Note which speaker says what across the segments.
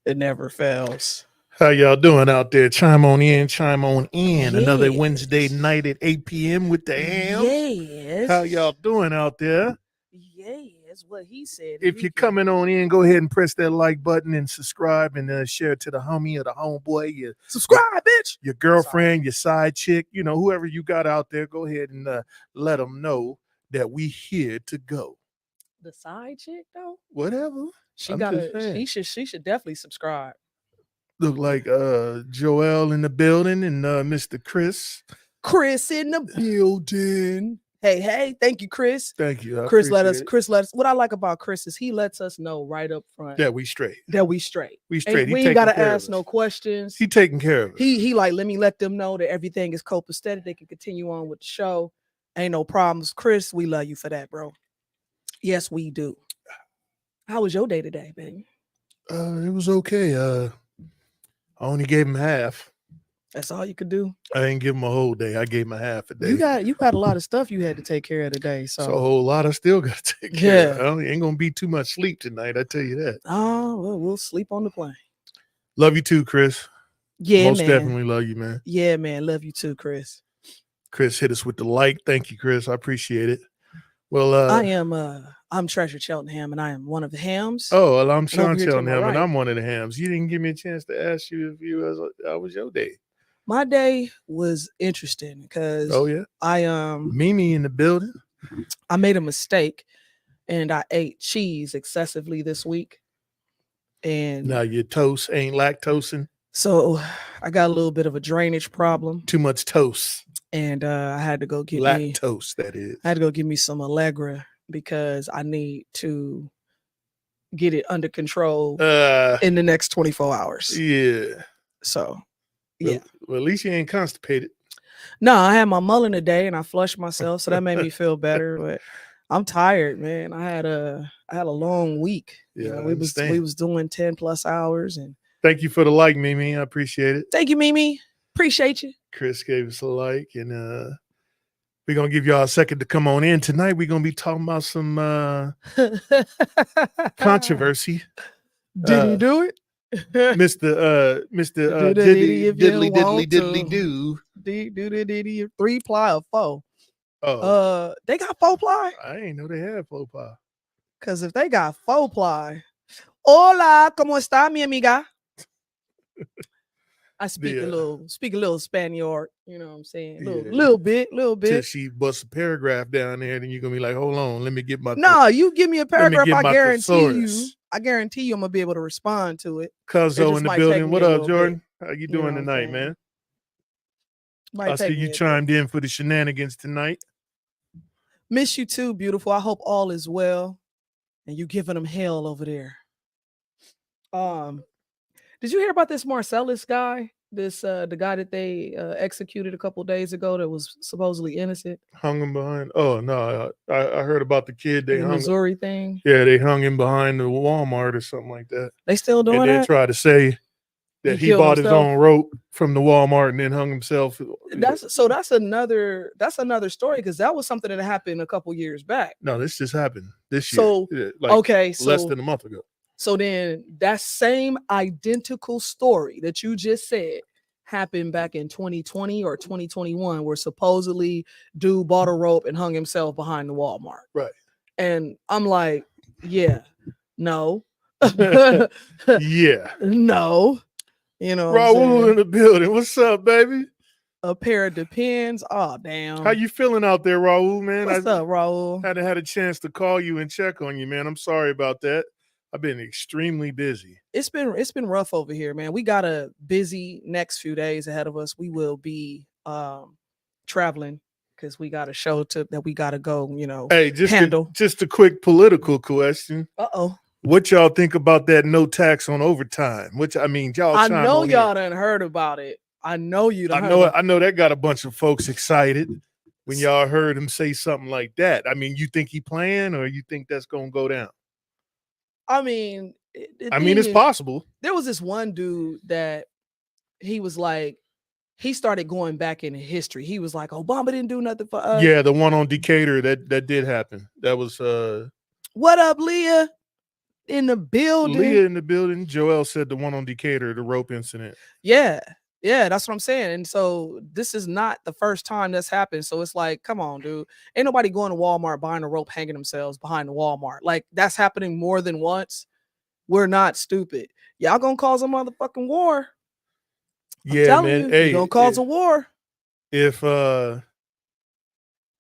Speaker 1: It never fails.
Speaker 2: How y'all doing out there? Chime on in, chime on in.
Speaker 1: Yes.
Speaker 2: Another Wednesday night at 8 p.m. with the hams.
Speaker 1: Yes.
Speaker 2: How y'all doing out there?
Speaker 1: Yes, what he said.
Speaker 2: If you're coming on in, go ahead and press that like button and subscribe and share it to the homie or the homeboy. Your
Speaker 1: subscribe, bitch.
Speaker 2: Your girlfriend, your side chick, you know, whoever you got out there, go ahead and let them know that we here to go.
Speaker 1: The side chick, though?
Speaker 2: Whatever.
Speaker 1: She should definitely subscribe.
Speaker 2: Look like Joel in the building and Mr. Chris.
Speaker 1: Chris in the building. Hey, thank you, Chris.
Speaker 2: Thank you.
Speaker 1: Chris let us. What I like about Chris is he lets us know right up front
Speaker 2: that we straight.
Speaker 1: We straight.
Speaker 2: We
Speaker 1: ain't gotta ask no questions.
Speaker 2: He taking care of us.
Speaker 1: He like, let them know that everything is copacetic. They can continue on with the show. Ain't no problems. Chris, we love you for that, bro. Yes, we do. How was your day today, baby?
Speaker 2: It was okay. I only gave him half.
Speaker 1: That's all you could do.
Speaker 2: I didn't give him a whole day. I gave him a half a day.
Speaker 1: You got a lot of stuff you had to take care of today. So
Speaker 2: a whole lot I still got to take care of. Ain't gonna be too much sleep tonight. I tell you that.
Speaker 1: Oh, well, we'll sleep on the plane.
Speaker 2: Love you too, Chris.
Speaker 1: Yeah,
Speaker 2: most
Speaker 1: man.
Speaker 2: Definitely love you, man.
Speaker 1: Yeah, man. Love you too, Chris.
Speaker 2: Chris hit us with the like. Thank you, Chris. I appreciate it. Well,
Speaker 1: I'm Treasure Cheltenham, and I am one of the hams.
Speaker 2: Oh, well, I'm Sean Cheltenham, and I'm one of the hams. You didn't give me a chance to ask you how was your day?
Speaker 1: My day was interesting because
Speaker 2: Mimi in the building.
Speaker 1: I made a mistake, and I ate cheese excessively this week. And
Speaker 2: now your toast ain't lactosing.
Speaker 1: So I got a little bit of a drainage problem.
Speaker 2: Too much toast.
Speaker 1: And I had to go get
Speaker 2: lactose, that is.
Speaker 1: I had to go get me some Allegra because I need to get it under control in the next 24 hours.
Speaker 2: Yeah.
Speaker 1: So, yeah.
Speaker 2: Well, at least you ain't constipated.
Speaker 1: No, I had my mullet today and I flushed myself, so that made me feel better. But I'm tired, man. I had a long week.
Speaker 2: Yeah,
Speaker 1: we was doing 10+ hours. And
Speaker 2: thank you for the like, Mimi. I appreciate it.
Speaker 1: Thank you, Mimi. Appreciate you.
Speaker 2: Chris gave us a like, and we're gonna give y'all a second to come on in. Tonight we're gonna be talking about some controversy.
Speaker 1: Did he do it?
Speaker 2: Mr. Diddly Do.
Speaker 1: Do 3-ply or 4?
Speaker 2: Oh,
Speaker 1: they got 4-ply.
Speaker 2: I ain't know they had 4-ply.
Speaker 1: Cause if they got 4-ply, hola, ¿cómo está, mi amiga? I speak a little Spaniard, you know what I'm saying? Little bit.
Speaker 2: Till she busts a paragraph down there, then you're gonna be like, hold on, let me get my
Speaker 1: you give me a paragraph, I guarantee you I'm gonna be able to respond to it.
Speaker 2: Cuzzo in the building. What up, Jordan? How you doing tonight, man? I see you chimed in for the shenanigans tonight.
Speaker 1: Miss you too, beautiful. I hope all is well. And you giving them hell over there. Did you hear about this Marcellus guy? The guy that they executed a couple days ago that was supposedly innocent.
Speaker 2: Hung him behind. Oh no, I heard about the kid.
Speaker 1: The Missouri thing.
Speaker 2: Yeah, they hung him behind the Walmart or something like that.
Speaker 1: They still doing that?
Speaker 2: And they try to say that he bought his own rope from the Walmart and then hung himself.
Speaker 1: That's another story, because that was something that happened a couple years back.
Speaker 2: No, this just happened this year.
Speaker 1: So
Speaker 2: less than a month ago.
Speaker 1: So then that same identical story that you just said happened back in 2020 or 2021, where supposedly dude bought a rope and hung himself behind the Walmart.
Speaker 2: Right.
Speaker 1: And I'm like, yeah, no.
Speaker 2: Yeah.
Speaker 1: No. You know,
Speaker 2: Raul in the building. What's up, baby?
Speaker 1: A pair of Depends. Oh, damn.
Speaker 2: How you feeling out there, Raul, man?
Speaker 1: What's up, Raul?
Speaker 2: I had a chance to call you and check on you, man. I'm sorry about that. I've been extremely busy.
Speaker 1: It's been rough over here, man. We got a busy next few days ahead of us. We will be traveling because we got a show that we got to go,
Speaker 2: Hey, just a quick political question. What y'all think about that no tax on overtime? Which, I mean, y'all
Speaker 1: I know y'all done heard about it. I know you done
Speaker 2: heard I know that got a bunch of folks excited when y'all heard him say something like that. I mean, you think he playing or you think that's going to go down?
Speaker 1: I mean,
Speaker 2: it's possible.
Speaker 1: There was this one dude that he was like, he started going back in history. He was like, Obama didn't do nothing for us.
Speaker 2: Yeah, the one on Decatur, that did happen. That was
Speaker 1: what up, Leah? In the building.
Speaker 2: Leah in the building. Joel said the one on Decatur, the rope incident.
Speaker 1: Yeah, that's what I'm saying. And so this is not the first time that's happened. So it's like, come on, dude. Ain't nobody going to Walmart buying a rope, hanging themselves behind the Walmart. Like, that's happening more than once. We're not stupid. Y'all gonna cause a motherfucking war.
Speaker 2: Yeah, man. Hey,
Speaker 1: you're gonna cause a war.
Speaker 2: If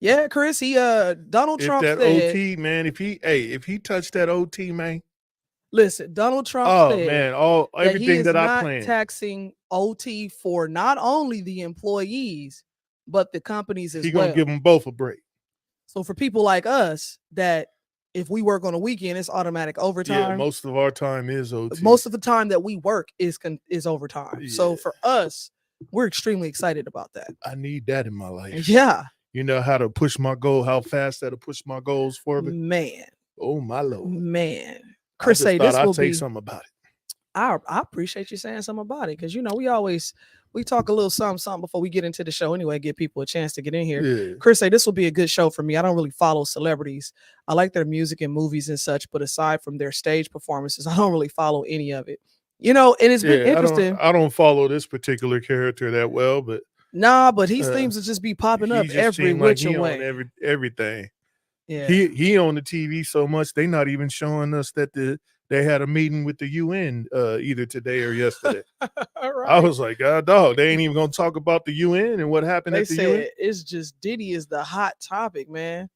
Speaker 1: yeah, Chris, Donald Trump
Speaker 2: that
Speaker 1: said,
Speaker 2: OT, man, if he touched that OT, man.
Speaker 1: Listen, Donald Trump said,
Speaker 2: man, everything that I planned.
Speaker 1: Taxing OT for not only the employees, but the companies as well.
Speaker 2: He's gonna give them both a break.
Speaker 1: So for people like us, that if we work on a weekend, it's automatic overtime.
Speaker 2: Yeah, most of our time is OT.
Speaker 1: Most of the time that we work is overtime. Yeah. So for us, we're extremely excited about that.
Speaker 2: I need that in my life.
Speaker 1: Yeah.
Speaker 2: You know how to push my goal, how fast that'll push my goals forward.
Speaker 1: Man.
Speaker 2: Oh my Lord.
Speaker 1: Man. Chris say this will
Speaker 2: say something about it.
Speaker 1: I appreciate you saying something about it, because we talk a little something before we get into the show anyway, give people a chance to get in here. Yeah. Chris say this will be a good show for me. I don't really follow celebrities. I like their music and movies and such, but aside from their stage performances, I don't really follow any of it. And it's been interesting.
Speaker 2: I don't follow this particular character that well, but
Speaker 1: but he seems to just be popping up every which way.
Speaker 2: On everything.
Speaker 1: Yeah,
Speaker 2: he on the TV so much they not even showing us that they had a meeting with the UN either today or yesterday. Right. I was like, God, dog, they ain't even gonna talk about the UN and what happened at the UN.
Speaker 1: It's just Diddy is the hot topic, man.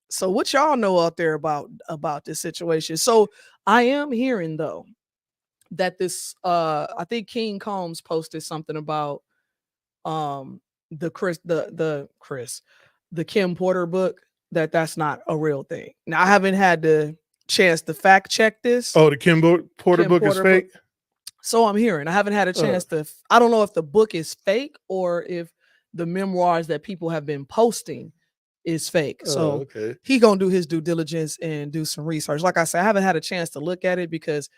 Speaker 1: So what y'all know out there about this situation? So I am hearing though that this I think King Combs posted something about the Kim Porter book, that's not a real thing. Now, I haven't had the chance to fact check this.
Speaker 2: Oh, the Kim Porter book is fake?
Speaker 1: So I'm hearing. I haven't had a chance to, I don't know if the book is fake or if the memoirs that people have been posting is fake. So he gonna do his due diligence and do some research. Like I said, I haven't had a chance to look at it because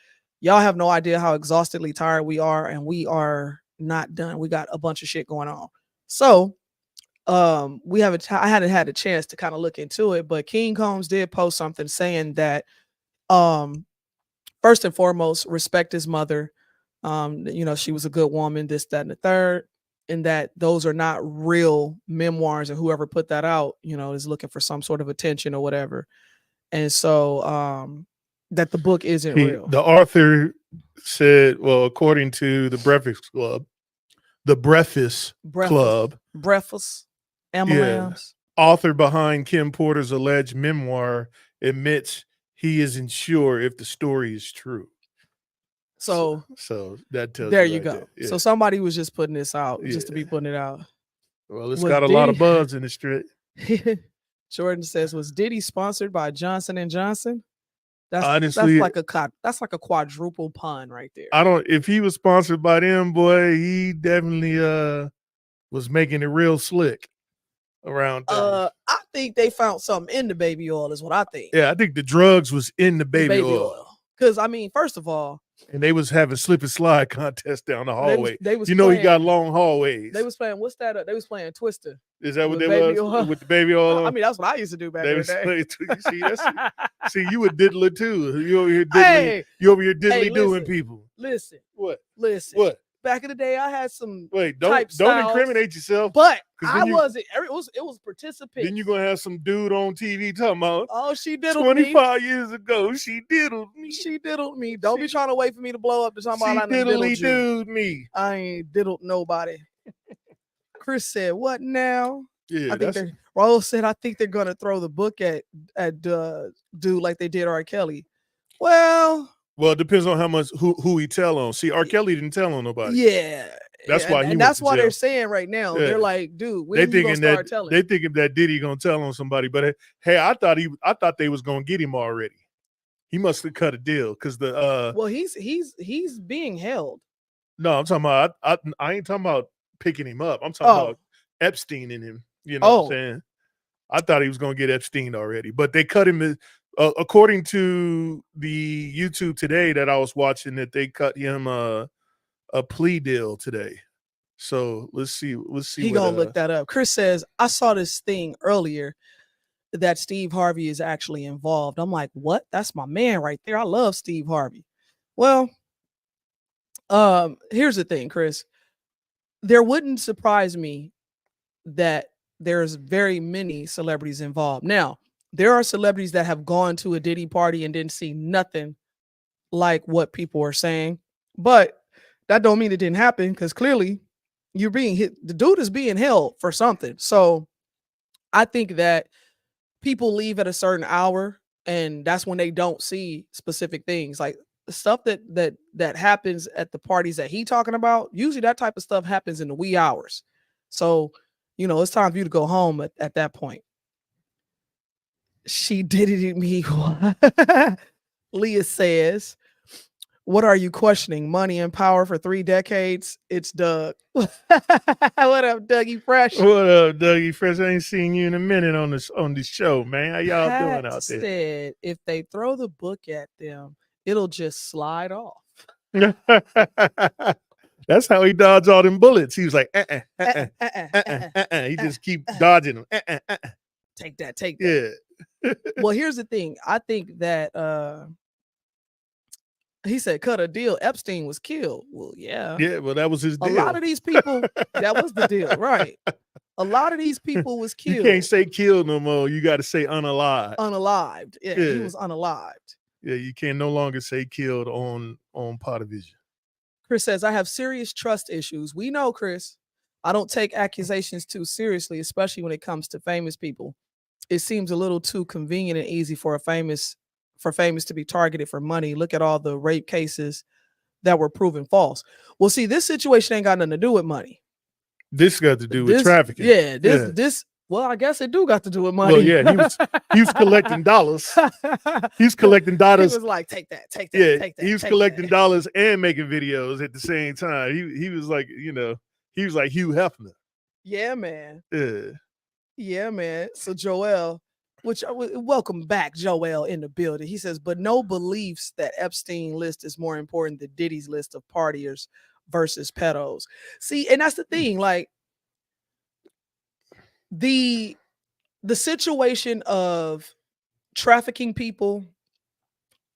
Speaker 1: y'all have no idea how exhaustedly tired we are, and we are not done. We got a bunch of shit going on. So I hadn't had a chance to kind of look into it, but King Combs did post something saying that first and foremost, respect his mother. She was a good woman, this, that, and the third, and that those are not real memoirs, and whoever put that out, is looking for some sort of attention or whatever. And so that the book isn't real.
Speaker 2: The author said, well, according to the Breakfast Club, author behind Kim Porter's alleged memoir admits he isn't sure if the story is true.
Speaker 1: So
Speaker 2: that tells
Speaker 1: there
Speaker 2: you
Speaker 1: right go. There. Yeah. So somebody was just putting this out just to be putting it out.
Speaker 2: Well, it's got a lot of buzz in the street.
Speaker 1: Jordan says, was Diddy sponsored by Johnson & Johnson? Honestly, that's like a quadruple pun right there.
Speaker 2: If he was sponsored by them, boy, he definitely was making it real slick around things.
Speaker 1: I think they found something in the baby oil is what I think.
Speaker 2: Yeah, I think the drugs was in the baby oil.
Speaker 1: Because first of all,
Speaker 2: and they was having slip and slide contests down the hallway.
Speaker 1: They was
Speaker 2: he got long hallways.
Speaker 1: They was playing, what's that? They was playing Twister.
Speaker 2: Is that what they was? With the baby oil on?
Speaker 1: That's what I used to do back in the
Speaker 2: day. See, you a diddler too. You over here diddling. You over here diddly doing people.
Speaker 1: Listen.
Speaker 2: What?
Speaker 1: Listen.
Speaker 2: What?
Speaker 1: Back in the day, I had some.
Speaker 2: Wait, don't incriminate yourself.
Speaker 1: But I wasn't. It was participants.
Speaker 2: Then you're gonna have some dude on TV talking about.
Speaker 1: Oh, she diddled
Speaker 2: 25 years ago. She diddled me.
Speaker 1: She diddled me. Don't be trying to wait for me to blow up to somebody.
Speaker 2: She diddled me.
Speaker 1: I ain't diddled nobody. Chris said, "What now?"
Speaker 2: Yeah,
Speaker 1: Raul said, "I think they're gonna throw the book at dude like they did R. Kelly." Well,
Speaker 2: it depends on how much who he tell on. See, R. Kelly didn't tell on nobody.
Speaker 1: Yeah,
Speaker 2: That's why he
Speaker 1: and
Speaker 2: went
Speaker 1: that's
Speaker 2: to
Speaker 1: why
Speaker 2: jail.
Speaker 1: they're saying right now,
Speaker 2: Yeah.
Speaker 1: they're like, dude, when
Speaker 2: They
Speaker 1: you gonna
Speaker 2: thinking
Speaker 1: start
Speaker 2: that
Speaker 1: telling?
Speaker 2: they thinking that Diddy gonna tell on somebody, but hey, I thought they was gonna get him already. He must have cut a deal because the
Speaker 1: Well, he's being held.
Speaker 2: no, I'm talking about I ain't talking about picking him up. I'm talking about Epstein in him. You know what I'm saying? I thought he was gonna get Epstein already, but they cut him. According to the YouTube today that I was watching, that they cut him a plea deal today. So let's see.
Speaker 1: He gonna look that up. Chris says, I saw this thing earlier that Steve Harvey is actually involved. I'm like, what? That's my man right there. I love Steve Harvey. Well, here's the thing, Chris. There wouldn't surprise me that there's very many celebrities involved. Now, there are celebrities that have gone to a Diddy party and didn't see nothing like what people are saying, but that don't mean it didn't happen, because clearly you're being hit. The dude is being held for something. So I think that people leave at a certain hour, and that's when they don't see specific things, like the stuff that happens at the parties that he talking about. Usually that type of stuff happens in the wee hours. So, it's time for you to go home at that point. She did it to me. Leah says, what are you questioning? Money and power for 3 decades? It's Doug. What up, Dougie Fresh?
Speaker 2: What up, Dougie Fresh? I ain't seen you in a minute on this show, man. How y'all
Speaker 1: Pat
Speaker 2: doing out there?
Speaker 1: said if they throw the book at them, it'll just slide off.
Speaker 2: That's how he dodged all them bullets. He was like, He just keep dodging them.
Speaker 1: Take that. Yeah. Well, here's the thing. I think that he said cut a deal. Epstein was killed. Well, yeah.
Speaker 2: Yeah, well, that was his deal.
Speaker 1: A lot of these people, that was the deal, right? A lot of these people was killed.
Speaker 2: You can't say killed no more. You got to say unalived.
Speaker 1: Unalived. Yeah, he was unalived.
Speaker 2: Yeah, you can no longer say killed on Potivision.
Speaker 1: Chris says, I have serious trust issues. We know, Chris. I don't take accusations too seriously, especially when it comes to famous people. It seems a little too convenient and easy for famous to be targeted for money. Look at all the rape cases that were proven false. Well, see, this situation ain't got nothing to do with money.
Speaker 2: This got to do with trafficking.
Speaker 1: Yeah, this. Well, I guess it do got to do with money.
Speaker 2: Well, yeah, he was collecting dollars. He was collecting dollars.
Speaker 1: He was like, take that.
Speaker 2: Yeah, he was collecting dollars and making videos at the same time. He was like, he was like Hugh Hefner.
Speaker 1: Yeah, man.
Speaker 2: Yeah,
Speaker 1: man. So Joel, welcome back, Joel, in the building. He says, but no beliefs that Epstein list is more important than Diddy's list of partiers versus pedos. See, and that's the thing, like the situation of trafficking people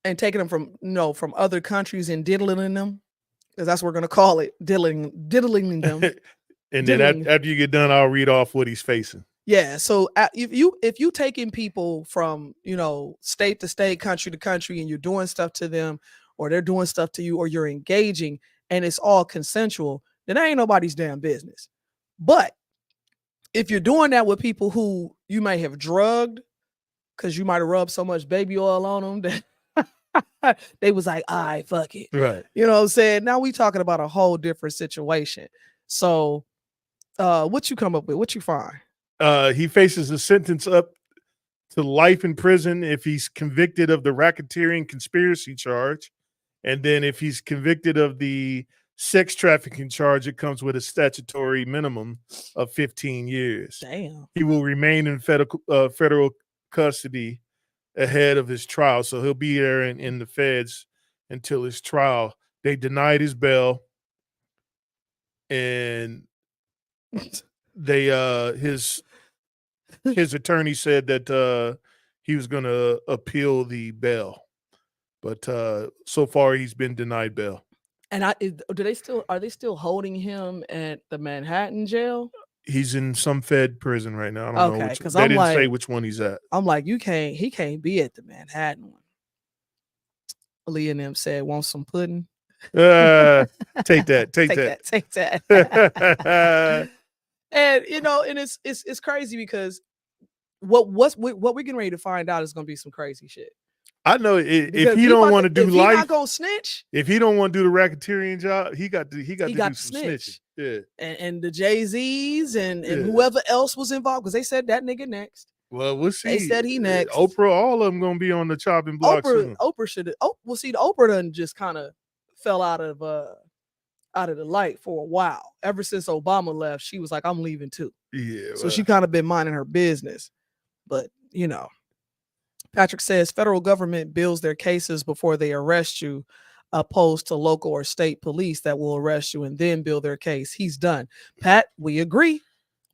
Speaker 1: and taking them from other countries and diddling them, because that's what we're gonna call it, diddling them.
Speaker 2: And then after you get done, I'll read off what he's facing.
Speaker 1: Yeah. So if you taking people from state to state, country to country, and you're doing stuff to them, or they're doing stuff to you, or you're engaging, and it's all consensual, then that ain't nobody's damn business. But if you're doing that with people who you may have drugged, because you might have rubbed so much baby oil on them that they was like, all right, fuck it.
Speaker 2: Right.
Speaker 1: You know what I'm saying? Now we talking about a whole different situation. So what you come up with? What you find?
Speaker 2: He faces a sentence up to life in prison if he's convicted of the racketeering conspiracy charge. And then if he's convicted of the sex trafficking charge, it comes with a statutory minimum of 15 years.
Speaker 1: Damn.
Speaker 2: He will remain in federal custody ahead of his trial. So he'll be there in the feds until his trial. They denied his bail. And they his attorney said that he was going to appeal the bail. But so far he's been denied bail.
Speaker 1: And are they still holding him at the Manhattan jail?
Speaker 2: He's in some Fed prison right now. I don't know which. They didn't say which one he's at.
Speaker 1: I'm like, he can't be at the Manhattan one. Lee and them said, want some pudding?
Speaker 2: Take that.
Speaker 1: And and it's crazy because what we're getting ready to find out is going to be some crazy shit.
Speaker 2: I know if he don't want to do life,
Speaker 1: not gonna snitch.
Speaker 2: If he don't want to do the racketeering job, he got to do some snitching. Yeah.
Speaker 1: And the Jay-Z's and whoever else was involved, because they said that nigga next.
Speaker 2: Well, we'll see.
Speaker 1: They said he next.
Speaker 2: Oprah, all of them gonna be on the chopping block soon.
Speaker 1: Oprah should. Well, see, the Oprah done just kind of fell out of the light for a while. Ever since Obama left, she was like, "I'm leaving too."
Speaker 2: Yeah.
Speaker 1: So she kind of been minding her business. But Patrick says federal government builds their cases before they arrest you, opposed to local or state police that will arrest you and then build their case. He's done. Pat, we agree.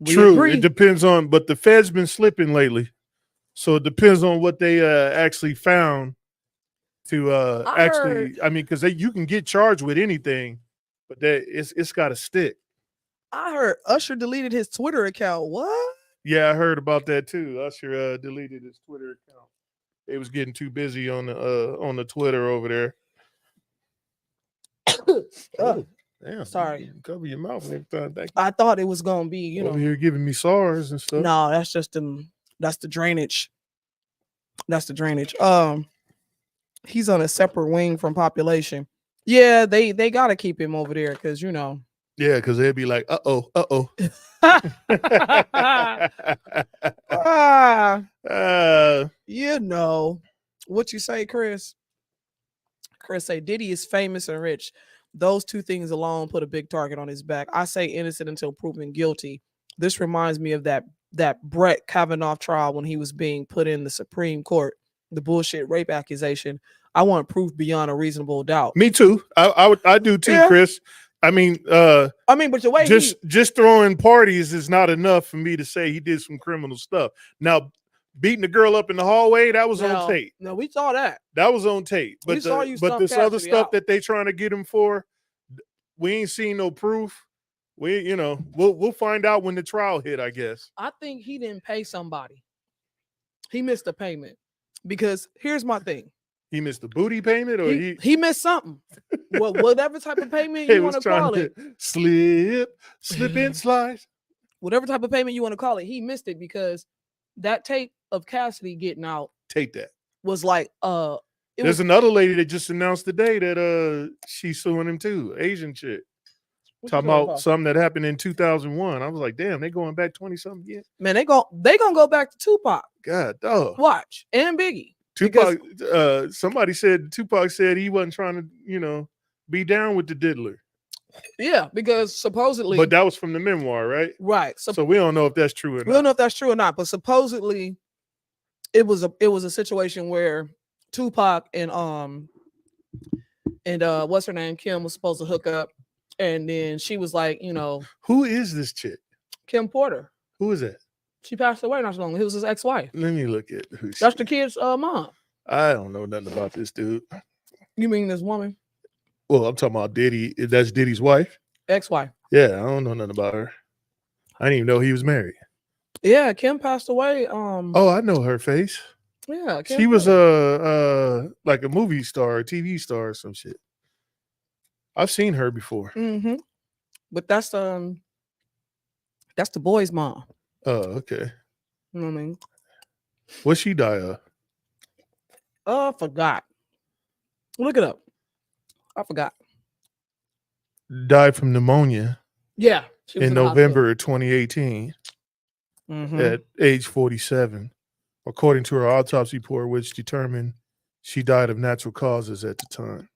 Speaker 2: True. It depends on, but the Fed's been slipping lately. So it depends on what they actually found to because you can get charged with anything, but it's got to stick.
Speaker 1: I heard Usher deleted his Twitter account. What?
Speaker 2: Yeah, I heard about that too. Usher deleted his Twitter account. They was getting too busy on the Twitter over there.
Speaker 1: Oh,
Speaker 2: damn!
Speaker 1: Sorry.
Speaker 2: Cover your mouth and everything. Thank you.
Speaker 1: I thought it was gonna be
Speaker 2: over here giving me SARS and stuff.
Speaker 1: No, that's just that's the drainage. That's the drainage. He's on a separate wing from population. Yeah, they gotta keep him over there because
Speaker 2: Yeah, because they'd be like, uh-oh.
Speaker 1: What you say, Chris? Chris say Diddy is famous and rich. Those two things alone put a big target on his back. I say innocent until proven guilty. This reminds me of that Brett Kavanaugh trial when he was being put in the Supreme Court, the bullshit rape accusation. I want proof beyond a reasonable doubt.
Speaker 2: Me too. I do too, Chris. I mean, but
Speaker 1: the way
Speaker 2: just throwing parties is not enough for me to say he did some criminal stuff. Now, beating the girl up in the hallway, that was on tape.
Speaker 1: No, we saw that.
Speaker 2: That was on tape. But this other stuff that they trying to get him for, we ain't seen no proof. We'll find out when the trial hit, I guess.
Speaker 1: I think he didn't pay somebody. He missed a payment. Because here's my thing.
Speaker 2: He missed the booty payment, or
Speaker 1: he missed something. Whatever type of payment you want to call it.
Speaker 2: Slip and slide.
Speaker 1: Whatever type of payment you want to call it, he missed it because that tape of Cassidy getting out.
Speaker 2: Take that.
Speaker 1: Was like
Speaker 2: there's another lady that just announced today that she's suing him too. Asian chick. Talking about something that happened in 2001. I was like, damn, they going back 20-something years.
Speaker 1: Man, they gonna go back to Tupac.
Speaker 2: God, dog.
Speaker 1: Watch. And Biggie.
Speaker 2: Tupac, somebody said Tupac said he wasn't trying to, be down with the diddler.
Speaker 1: Yeah, because supposedly.
Speaker 2: But that was from the memoir, right?
Speaker 1: Right.
Speaker 2: So we don't know if that's true or not.
Speaker 1: We don't know if that's true or not, but supposedly it was a situation where Tupac and what's her name? Kim was supposed to hook up. And then she was like,
Speaker 2: who is this chick?
Speaker 1: Kim Porter.
Speaker 2: Who is that?
Speaker 1: She passed away not so long. It was his ex-wife.
Speaker 2: Let me look at who.
Speaker 1: That's the kid's mom.
Speaker 2: I don't know nothing about this dude.
Speaker 1: You mean this woman?
Speaker 2: Well, I'm talking about Diddy. That's Diddy's wife?
Speaker 1: Ex-wife.
Speaker 2: Yeah, I don't know nothing about her. I didn't even know he was married.
Speaker 1: Yeah, Kim passed away.
Speaker 2: Oh, I know her face.
Speaker 1: Yeah, Kim
Speaker 2: she was like a movie star, a TV star, or some shit. I've seen her before.
Speaker 1: Mm-hmm. But that's the boy's mom.
Speaker 2: Oh, okay.
Speaker 1: You know what I mean?
Speaker 2: What'd she die of?
Speaker 1: Oh, I forgot. Look it up. I forgot.
Speaker 2: Died from pneumonia.
Speaker 1: Yeah. She was
Speaker 2: in November 2018 at age 47, according to her autopsy report, which determined she died of natural causes at the time.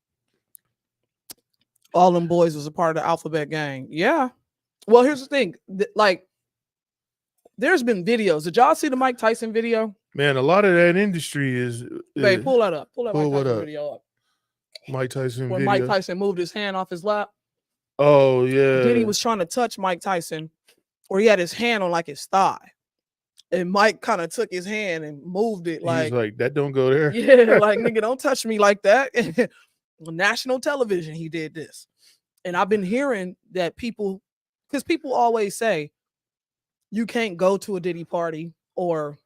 Speaker 1: All them boys was a part of the Alphabet Gang. Yeah. Well, here's the thing. There's been videos. Did y'all see the Mike Tyson video?
Speaker 2: Man, a lot of that industry is.
Speaker 1: Wait, pull that up. Pull that Mike Tyson video up.
Speaker 2: Mike Tyson
Speaker 1: when
Speaker 2: video.
Speaker 1: Mike Tyson moved his hand off his lap.
Speaker 2: Oh, yeah.
Speaker 1: Diddy was trying to touch Mike Tyson, or he had his hand on like his thigh. And Mike kind of took his hand and moved it like.
Speaker 2: He's like, that don't go there.
Speaker 1: Yeah, like, nigga, don't touch me like that. On national television, he did this. And I've been hearing that people always say, you can't go to a Diddy party or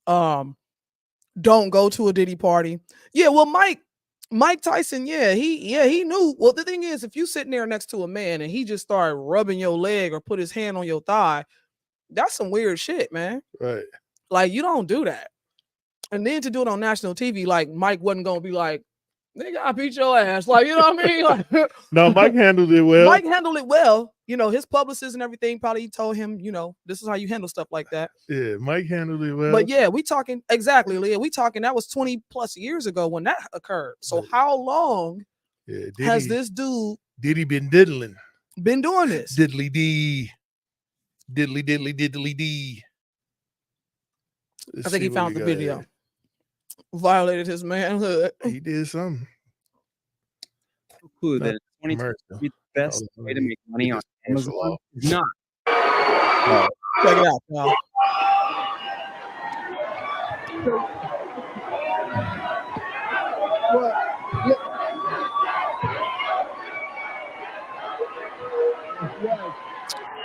Speaker 1: don't go to a Diddy party. Yeah, well, Mike Tyson, he knew. Well, the thing is, if you sitting there next to a man and he just started rubbing your leg or put his hand on your thigh, that's some weird shit, man.
Speaker 2: Right.
Speaker 1: Like, you don't do that. And then to do it on national TV, like, Mike wasn't gonna be like, nigga, I beat your ass. Like, you know what I mean? Like,
Speaker 2: no, Mike handled it well.
Speaker 1: Mike handled it well. his publicist and everything probably told him, this is how you handle stuff like that.
Speaker 2: Yeah, Mike handled it well.
Speaker 1: But yeah, we talking exactly, Leah. We talking that was 20 plus years ago when that occurred. So how long has this dude
Speaker 2: Diddy been diddling?
Speaker 1: Been doing this?
Speaker 2: Diddly dee. Diddly dee.
Speaker 1: I think he found the video. Violated his manhood.
Speaker 2: He did something.
Speaker 3: Cool. That 2020 the best way to make money on Amazon is not.
Speaker 1: Check it out, y'all.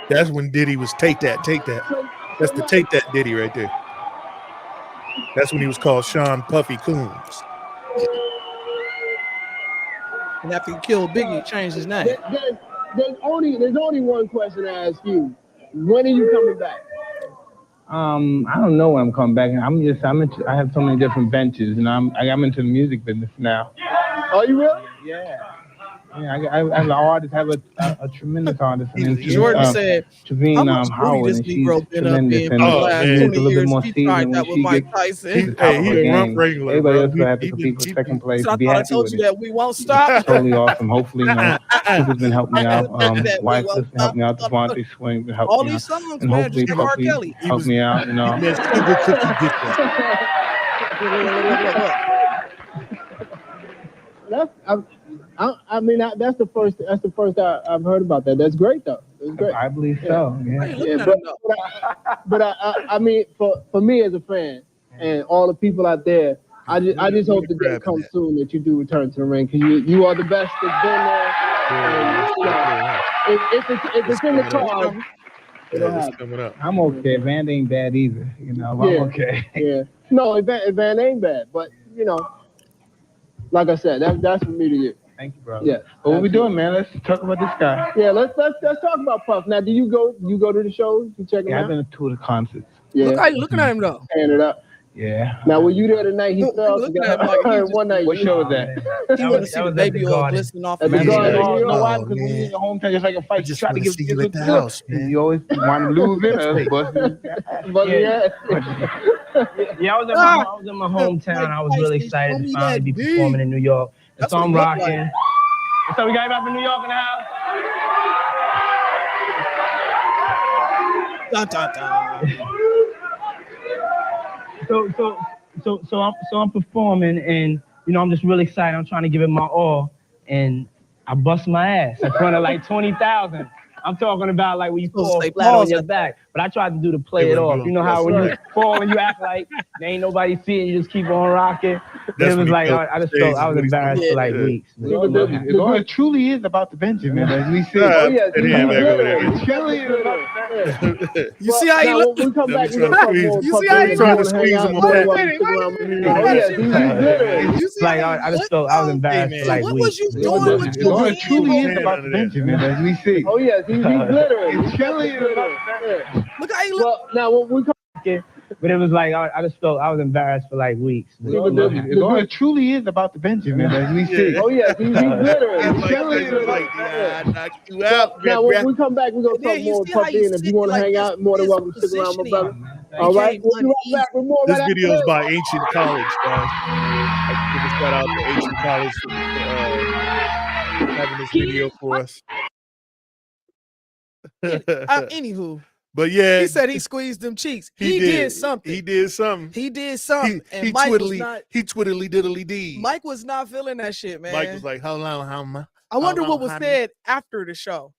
Speaker 2: That's when Diddy was take that. That's the take that Diddy right there. That's when he was called Sean Puffy Combs.
Speaker 1: And after he killed Biggie, he changed his name.
Speaker 4: There's only one question to ask you. When are you coming back?
Speaker 5: I don't know when I'm coming back. I have so many different ventures, and I'm into the music business now.
Speaker 4: Are you really?
Speaker 5: Yeah. Yeah, as an artist, I have a tremendous artist.
Speaker 1: Jordan said,
Speaker 5: Trevine
Speaker 1: Howard,
Speaker 5: and she's tremendous.
Speaker 1: And
Speaker 5: a little bit more
Speaker 1: he tried that with Mike Tyson.
Speaker 2: Hey, he's rump regular.
Speaker 5: Everybody else will have to compete for second place.
Speaker 1: So I told you that we won't stop.
Speaker 5: Totally awesome. Hopefully, Cooper's been helping me out. Wife has been helping me out. Devontae Swing been helping
Speaker 1: all
Speaker 5: me
Speaker 1: these
Speaker 5: out.
Speaker 1: songs,
Speaker 5: And
Speaker 1: man,
Speaker 5: hopefully,
Speaker 1: just R.
Speaker 5: Puffy
Speaker 1: Kelly.
Speaker 5: help me out.
Speaker 4: That's the first I've heard about that. That's great though. That's great.
Speaker 5: I believe so. Yeah.
Speaker 4: But I mean, for me as a fan and all the people out there, I just hope the day comes soon that you do return to the ring, because you are the best that's been there. If it's in the cards,
Speaker 2: it's coming up.
Speaker 5: I'm okay. Van ain't bad either. I'm okay.
Speaker 4: Yeah. No, Van ain't bad, but like I said, that's from me to you.
Speaker 5: Thank you, brother.
Speaker 4: Yeah.
Speaker 5: What we doing, man? Let's talk about this guy.
Speaker 4: Yeah, let's talk about Puff. Now, do you go to the shows? You check them out?
Speaker 5: I've been to 2 of the concerts.
Speaker 4: Yeah.
Speaker 1: Look how you looking at him though.
Speaker 4: Hand it up.
Speaker 5: Yeah.
Speaker 4: Now, were you there tonight? He fell.
Speaker 1: Looking at him like
Speaker 4: one night.
Speaker 5: What show was that?
Speaker 1: He wanted to see the baby oil glistening off
Speaker 4: At
Speaker 1: the
Speaker 4: the
Speaker 1: man.
Speaker 4: Garden.
Speaker 5: You know why?
Speaker 2: Oh,
Speaker 5: Because when
Speaker 2: man.
Speaker 5: you're in your hometown, just like a fight, you try to give
Speaker 2: you at the house, man.
Speaker 5: You always want to lose in us, but
Speaker 3: Yeah, I was in my hometown. I was really excited to finally be performing in New York. And so I'm rocking. So we got everybody from New York in the house.
Speaker 1: Dun, dun, dun.
Speaker 3: So I'm performing, and I'm just really excited. I'm trying to give it my all, and I bust my ass in front of like 20,000. I'm talking about like when you fall flat on your back, but I tried to do the play it off. You know how when you fall and you act like there ain't nobody seeing, you just keep on rocking. It was like I just felt I was embarrassed for like weeks.
Speaker 5: It truly is about the Benjamin, as we see.
Speaker 4: It truly is about the
Speaker 1: You see how he look?
Speaker 4: When we come back,
Speaker 1: You see how he
Speaker 2: trying to squeeze him
Speaker 1: You see
Speaker 3: Like
Speaker 1: how he
Speaker 3: I just felt I was embarrassed for like
Speaker 1: what
Speaker 3: weeks.
Speaker 1: was you doing with your
Speaker 5: It truly is about the Benjamin, as we see.
Speaker 4: Oh yes, he's glittering.
Speaker 5: It truly is about
Speaker 1: Look how he look.
Speaker 4: Well, now when we come,
Speaker 3: But it was like I just felt I was embarrassed for like weeks.
Speaker 5: It truly is about the Benjamin, as we see.
Speaker 4: oh yes, he's glittering.
Speaker 2: Knock you out.
Speaker 4: Now when we come back, we're gonna
Speaker 1: Yeah,
Speaker 4: talk
Speaker 1: you
Speaker 4: more
Speaker 1: see how
Speaker 4: Puffy,
Speaker 1: you
Speaker 4: and if you
Speaker 1: sit
Speaker 4: want to
Speaker 1: like
Speaker 4: hang
Speaker 1: this,
Speaker 4: out, more than welcome to stick around, my brother. All right, we'll be right back with more.
Speaker 2: This
Speaker 4: right
Speaker 2: video is
Speaker 4: after
Speaker 2: by Ancient College, guys. I give a shout out to Ancient College for having this video for us.
Speaker 1: Anywho,
Speaker 2: But yeah,
Speaker 1: he said he squeezed them cheeks. He did something.
Speaker 2: He did something.
Speaker 1: He did something.
Speaker 2: He
Speaker 1: And Mike was
Speaker 2: twiddly,
Speaker 1: not.
Speaker 2: he twiddly diddly dee.
Speaker 1: Mike was not feeling that shit, man.
Speaker 2: Mike was like, how long,
Speaker 1: I wonder
Speaker 2: long,
Speaker 1: what was
Speaker 2: honey?
Speaker 1: said after the show.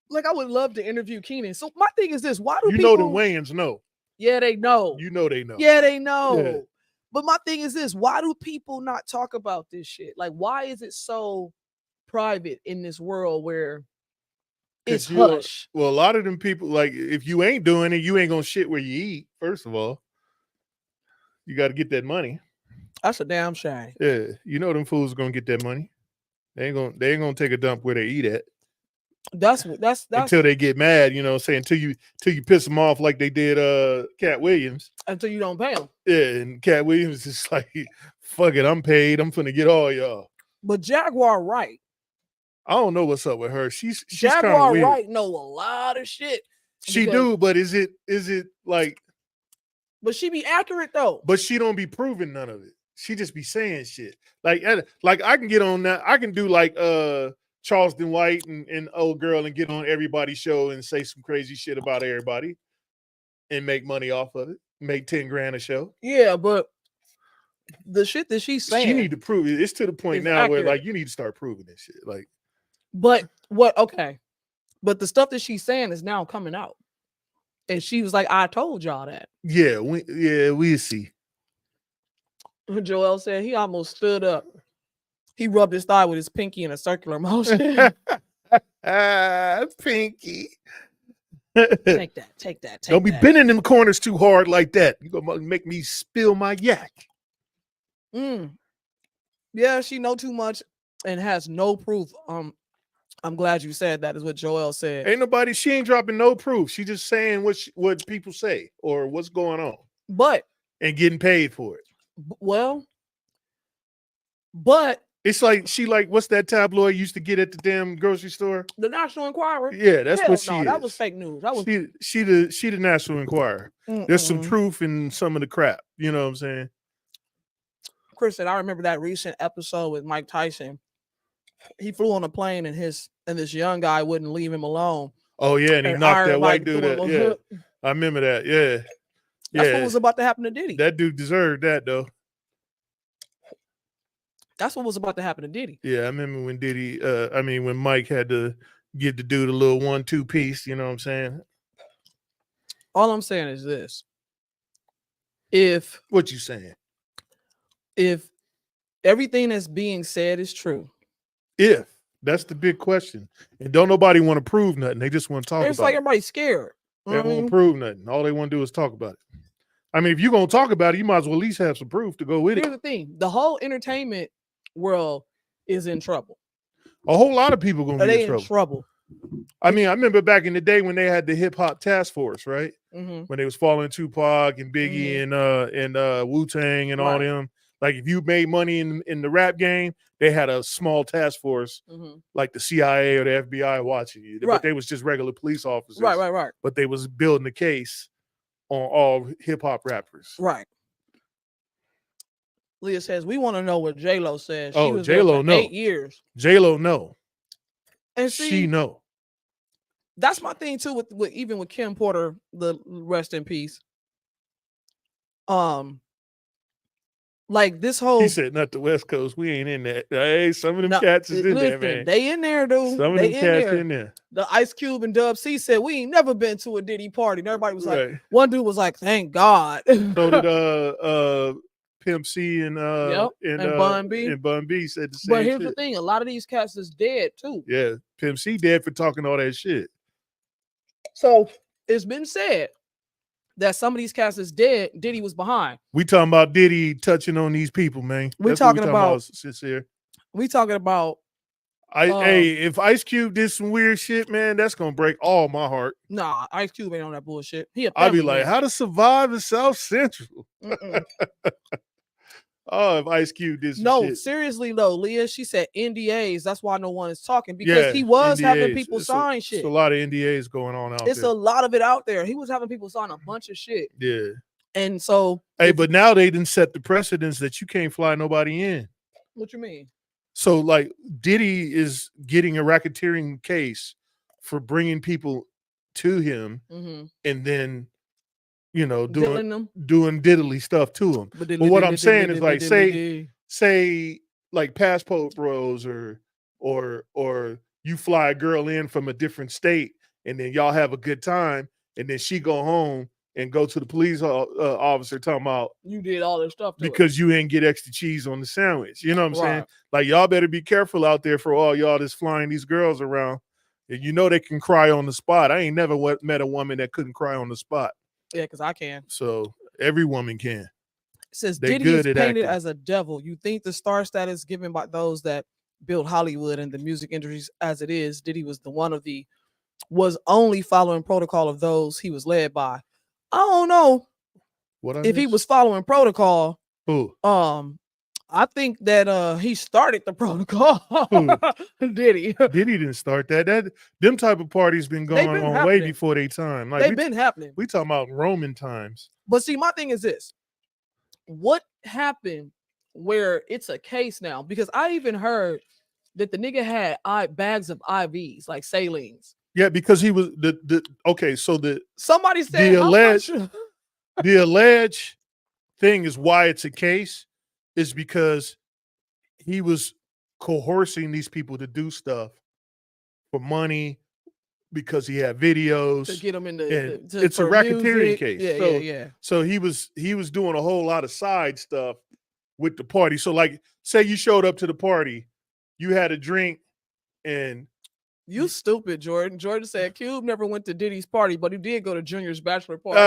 Speaker 1: Like, I would love to interview Keenan. So my thing is this: why do
Speaker 2: you
Speaker 1: people?
Speaker 2: know the Wayans know.
Speaker 1: Yeah, they know.
Speaker 2: You know they know.
Speaker 1: Yeah, they know.
Speaker 2: Yeah.
Speaker 1: But my thing is this: why do people not talk about this shit? Like, why is it so private in this world where it's hush?
Speaker 2: Well, a lot of them people, like, if you ain't doing it, you ain't gonna shit where you eat. First of all, you got to get that money.
Speaker 1: That's a damn shame.
Speaker 2: Yeah, you know them fools are gonna get that money. They ain't gonna take a dump where they eat at.
Speaker 1: That's
Speaker 2: Until they get mad, saying until you piss them off like they did Cat Williams.
Speaker 1: until you don't pay them.
Speaker 2: Yeah, and Cat Williams is like, fuck it, I'm paid. I'm finna get all y'all.
Speaker 1: But Jaguar right.
Speaker 2: I don't know what's up with her. She's kind of
Speaker 1: Jaguar
Speaker 2: weird.
Speaker 1: Wright know a lot of shit.
Speaker 2: She do, but is it like?
Speaker 1: But she be accurate though.
Speaker 2: But she don't be proving none of it. She just be saying shit. Like I can get on that. I can do like Charleston White and old girl and get on everybody's show and say some crazy shit about everybody and make money off of it. Make 10 grand a show.
Speaker 1: Yeah, but the shit that she's saying,
Speaker 2: she need to prove it. It's to the point now
Speaker 1: accurate.
Speaker 2: where like you need to start proving this shit. Like,
Speaker 1: but what? Okay, but the stuff that she's saying is now coming out, and she was like, "I told y'all that."
Speaker 2: Yeah, we'll see.
Speaker 1: Joel said he almost stood up. He rubbed his thigh with his pinky in a circular motion.
Speaker 2: Pinky.
Speaker 1: Take that.
Speaker 2: Don't be bending them corners too hard like that. You're gonna make me spill my yak.
Speaker 1: Yeah, she know too much and has no proof. I'm glad you said that, is what Joel said.
Speaker 2: She ain't dropping no proof. She just saying what people say or what's going on. And getting paid for it.
Speaker 1: But
Speaker 2: it's like what's that tabloid used to get at the damn grocery store?
Speaker 1: The National Enquirer.
Speaker 2: Yeah, that's what she is.
Speaker 1: That was fake news. That was
Speaker 2: she the National Enquirer. There's some truth in some of the crap. You know what I'm saying?
Speaker 1: Chris said, I remember that recent episode with Mike Tyson. He flew on a plane and this young guy wouldn't leave him alone.
Speaker 2: Oh yeah, and he knocked that white dude out. Yeah, I remember that. Yeah.
Speaker 1: That's what was about to happen to Diddy.
Speaker 2: That dude deserved that though.
Speaker 1: That's what was about to happen to Diddy.
Speaker 2: Yeah, I remember when when Mike had to get the dude a little 1-2 piece, you know what I'm saying?
Speaker 1: All I'm saying is this.
Speaker 2: What you saying?
Speaker 1: If everything that's being said is true.
Speaker 2: If that's the big question. And don't nobody want to prove nothing. They just want to talk about it.
Speaker 1: It's like everybody's scared.
Speaker 2: They won't prove nothing. All they want to do is talk about it. I mean, if you're going to talk about it, you might as well at least have some proof to go with it.
Speaker 1: Here's the thing. The whole entertainment world is in trouble.
Speaker 2: A whole lot of people going to be in
Speaker 1: trouble.
Speaker 2: I mean, I remember back in the day when they had the hip hop task force, right?
Speaker 1: Mm-hmm.
Speaker 2: When they was following Tupac and Biggie and Wu-Tang and all them. Like if you made money in the rap game, they had a small task force, like the CIA or the FBI watching you. But they was just regular police officers.
Speaker 1: Right.
Speaker 2: But they was building the case on all hip hop rappers.
Speaker 1: Right. Leah says, we want to know what J-Lo says.
Speaker 2: She was J-Lo know.
Speaker 1: 8 years.
Speaker 2: J-Lo know.
Speaker 1: And she
Speaker 2: know.
Speaker 1: That's my thing too with even with Kim Porter, the rest in peace. Like this whole,
Speaker 2: he said, not the West Coast. We ain't in that. Hey, some of them cats is in there, man.
Speaker 1: They in there, dude.
Speaker 2: Some of them cats in there.
Speaker 1: The Ice Cube and Dub C said we ain't never been to a Diddy party. And everybody was like, one dude was like, "Thank God."
Speaker 2: So did Pimp C and
Speaker 1: Bun B.
Speaker 2: And Bun B said the same.
Speaker 1: But here's the thing: a lot of these cats is dead too.
Speaker 2: Yeah, Pimp C dead for talking all that shit.
Speaker 1: So it's been said that some of these cats is dead. Diddy was behind.
Speaker 2: We talking about Diddy touching on these people, man.
Speaker 1: We talking about
Speaker 2: sincere.
Speaker 1: We talking about.
Speaker 2: Hey, if Ice Cube did some weird shit, man, that's gonna break all my heart.
Speaker 1: Nah, Ice Cube ain't on that bullshit.
Speaker 2: I'd be like, how to survive in South Central? Oh, if Ice Cube did some shit.
Speaker 1: Seriously though, Leah, she said NDAs. That's why no one is talking, because he was NDAs. Having people sign shit.
Speaker 2: It's a lot of NDAs going on out there.
Speaker 1: It's a lot of it out there. He was having people sign a bunch of shit.
Speaker 2: Yeah.
Speaker 1: And so,
Speaker 2: but now they didn't set the precedence that you can't fly nobody in.
Speaker 1: What you mean?
Speaker 2: So, like, Diddy is getting a racketeering case for bringing people to him, and then, doing diddly stuff to him. But what I'm saying is, like, say, like, passport bros, or you fly a girl in from a different state, and then y'all have a good time, and then she go home and go to the police officer talking about
Speaker 1: you did all this stuff
Speaker 2: because you ain't get extra cheese on the sandwich. You know what I'm saying? Like, y'all better be careful out there for all y'all that's flying these girls around. And they can cry on the spot. I ain't never met a woman that couldn't cry on the spot.
Speaker 1: Yeah, because I can.
Speaker 2: So every woman can.
Speaker 1: It says Diddy is painted as a devil. You think the star status given by those that built Hollywood and the music industry as it is, Diddy was was only following protocol of those he was led by. I don't know if he was following protocol.
Speaker 2: Who?
Speaker 1: I think that he started the protocol. Diddy
Speaker 2: didn't start that. Them type of parties been going on
Speaker 1: happening.
Speaker 2: way before their time. Like
Speaker 1: They've been happening.
Speaker 2: We talking about Roman times.
Speaker 1: But see, my thing is this: what happened where it's a case now? Because I even heard that the nigga had bags of IVs, like salines.
Speaker 2: Yeah, because he was okay. So
Speaker 1: somebody said
Speaker 2: the alleged thing is why it's a case is because he was coercing these people to do stuff for money because he had videos
Speaker 1: to get them in
Speaker 2: it's a racketeering case.
Speaker 1: Yeah.
Speaker 2: So he was doing a whole lot of side stuff with the party. So like, say you showed up to the party, you had a drink, and
Speaker 1: you stupid, Jordan. Jordan said Cube never went to Diddy's party, but he did go to Junior's bachelor party.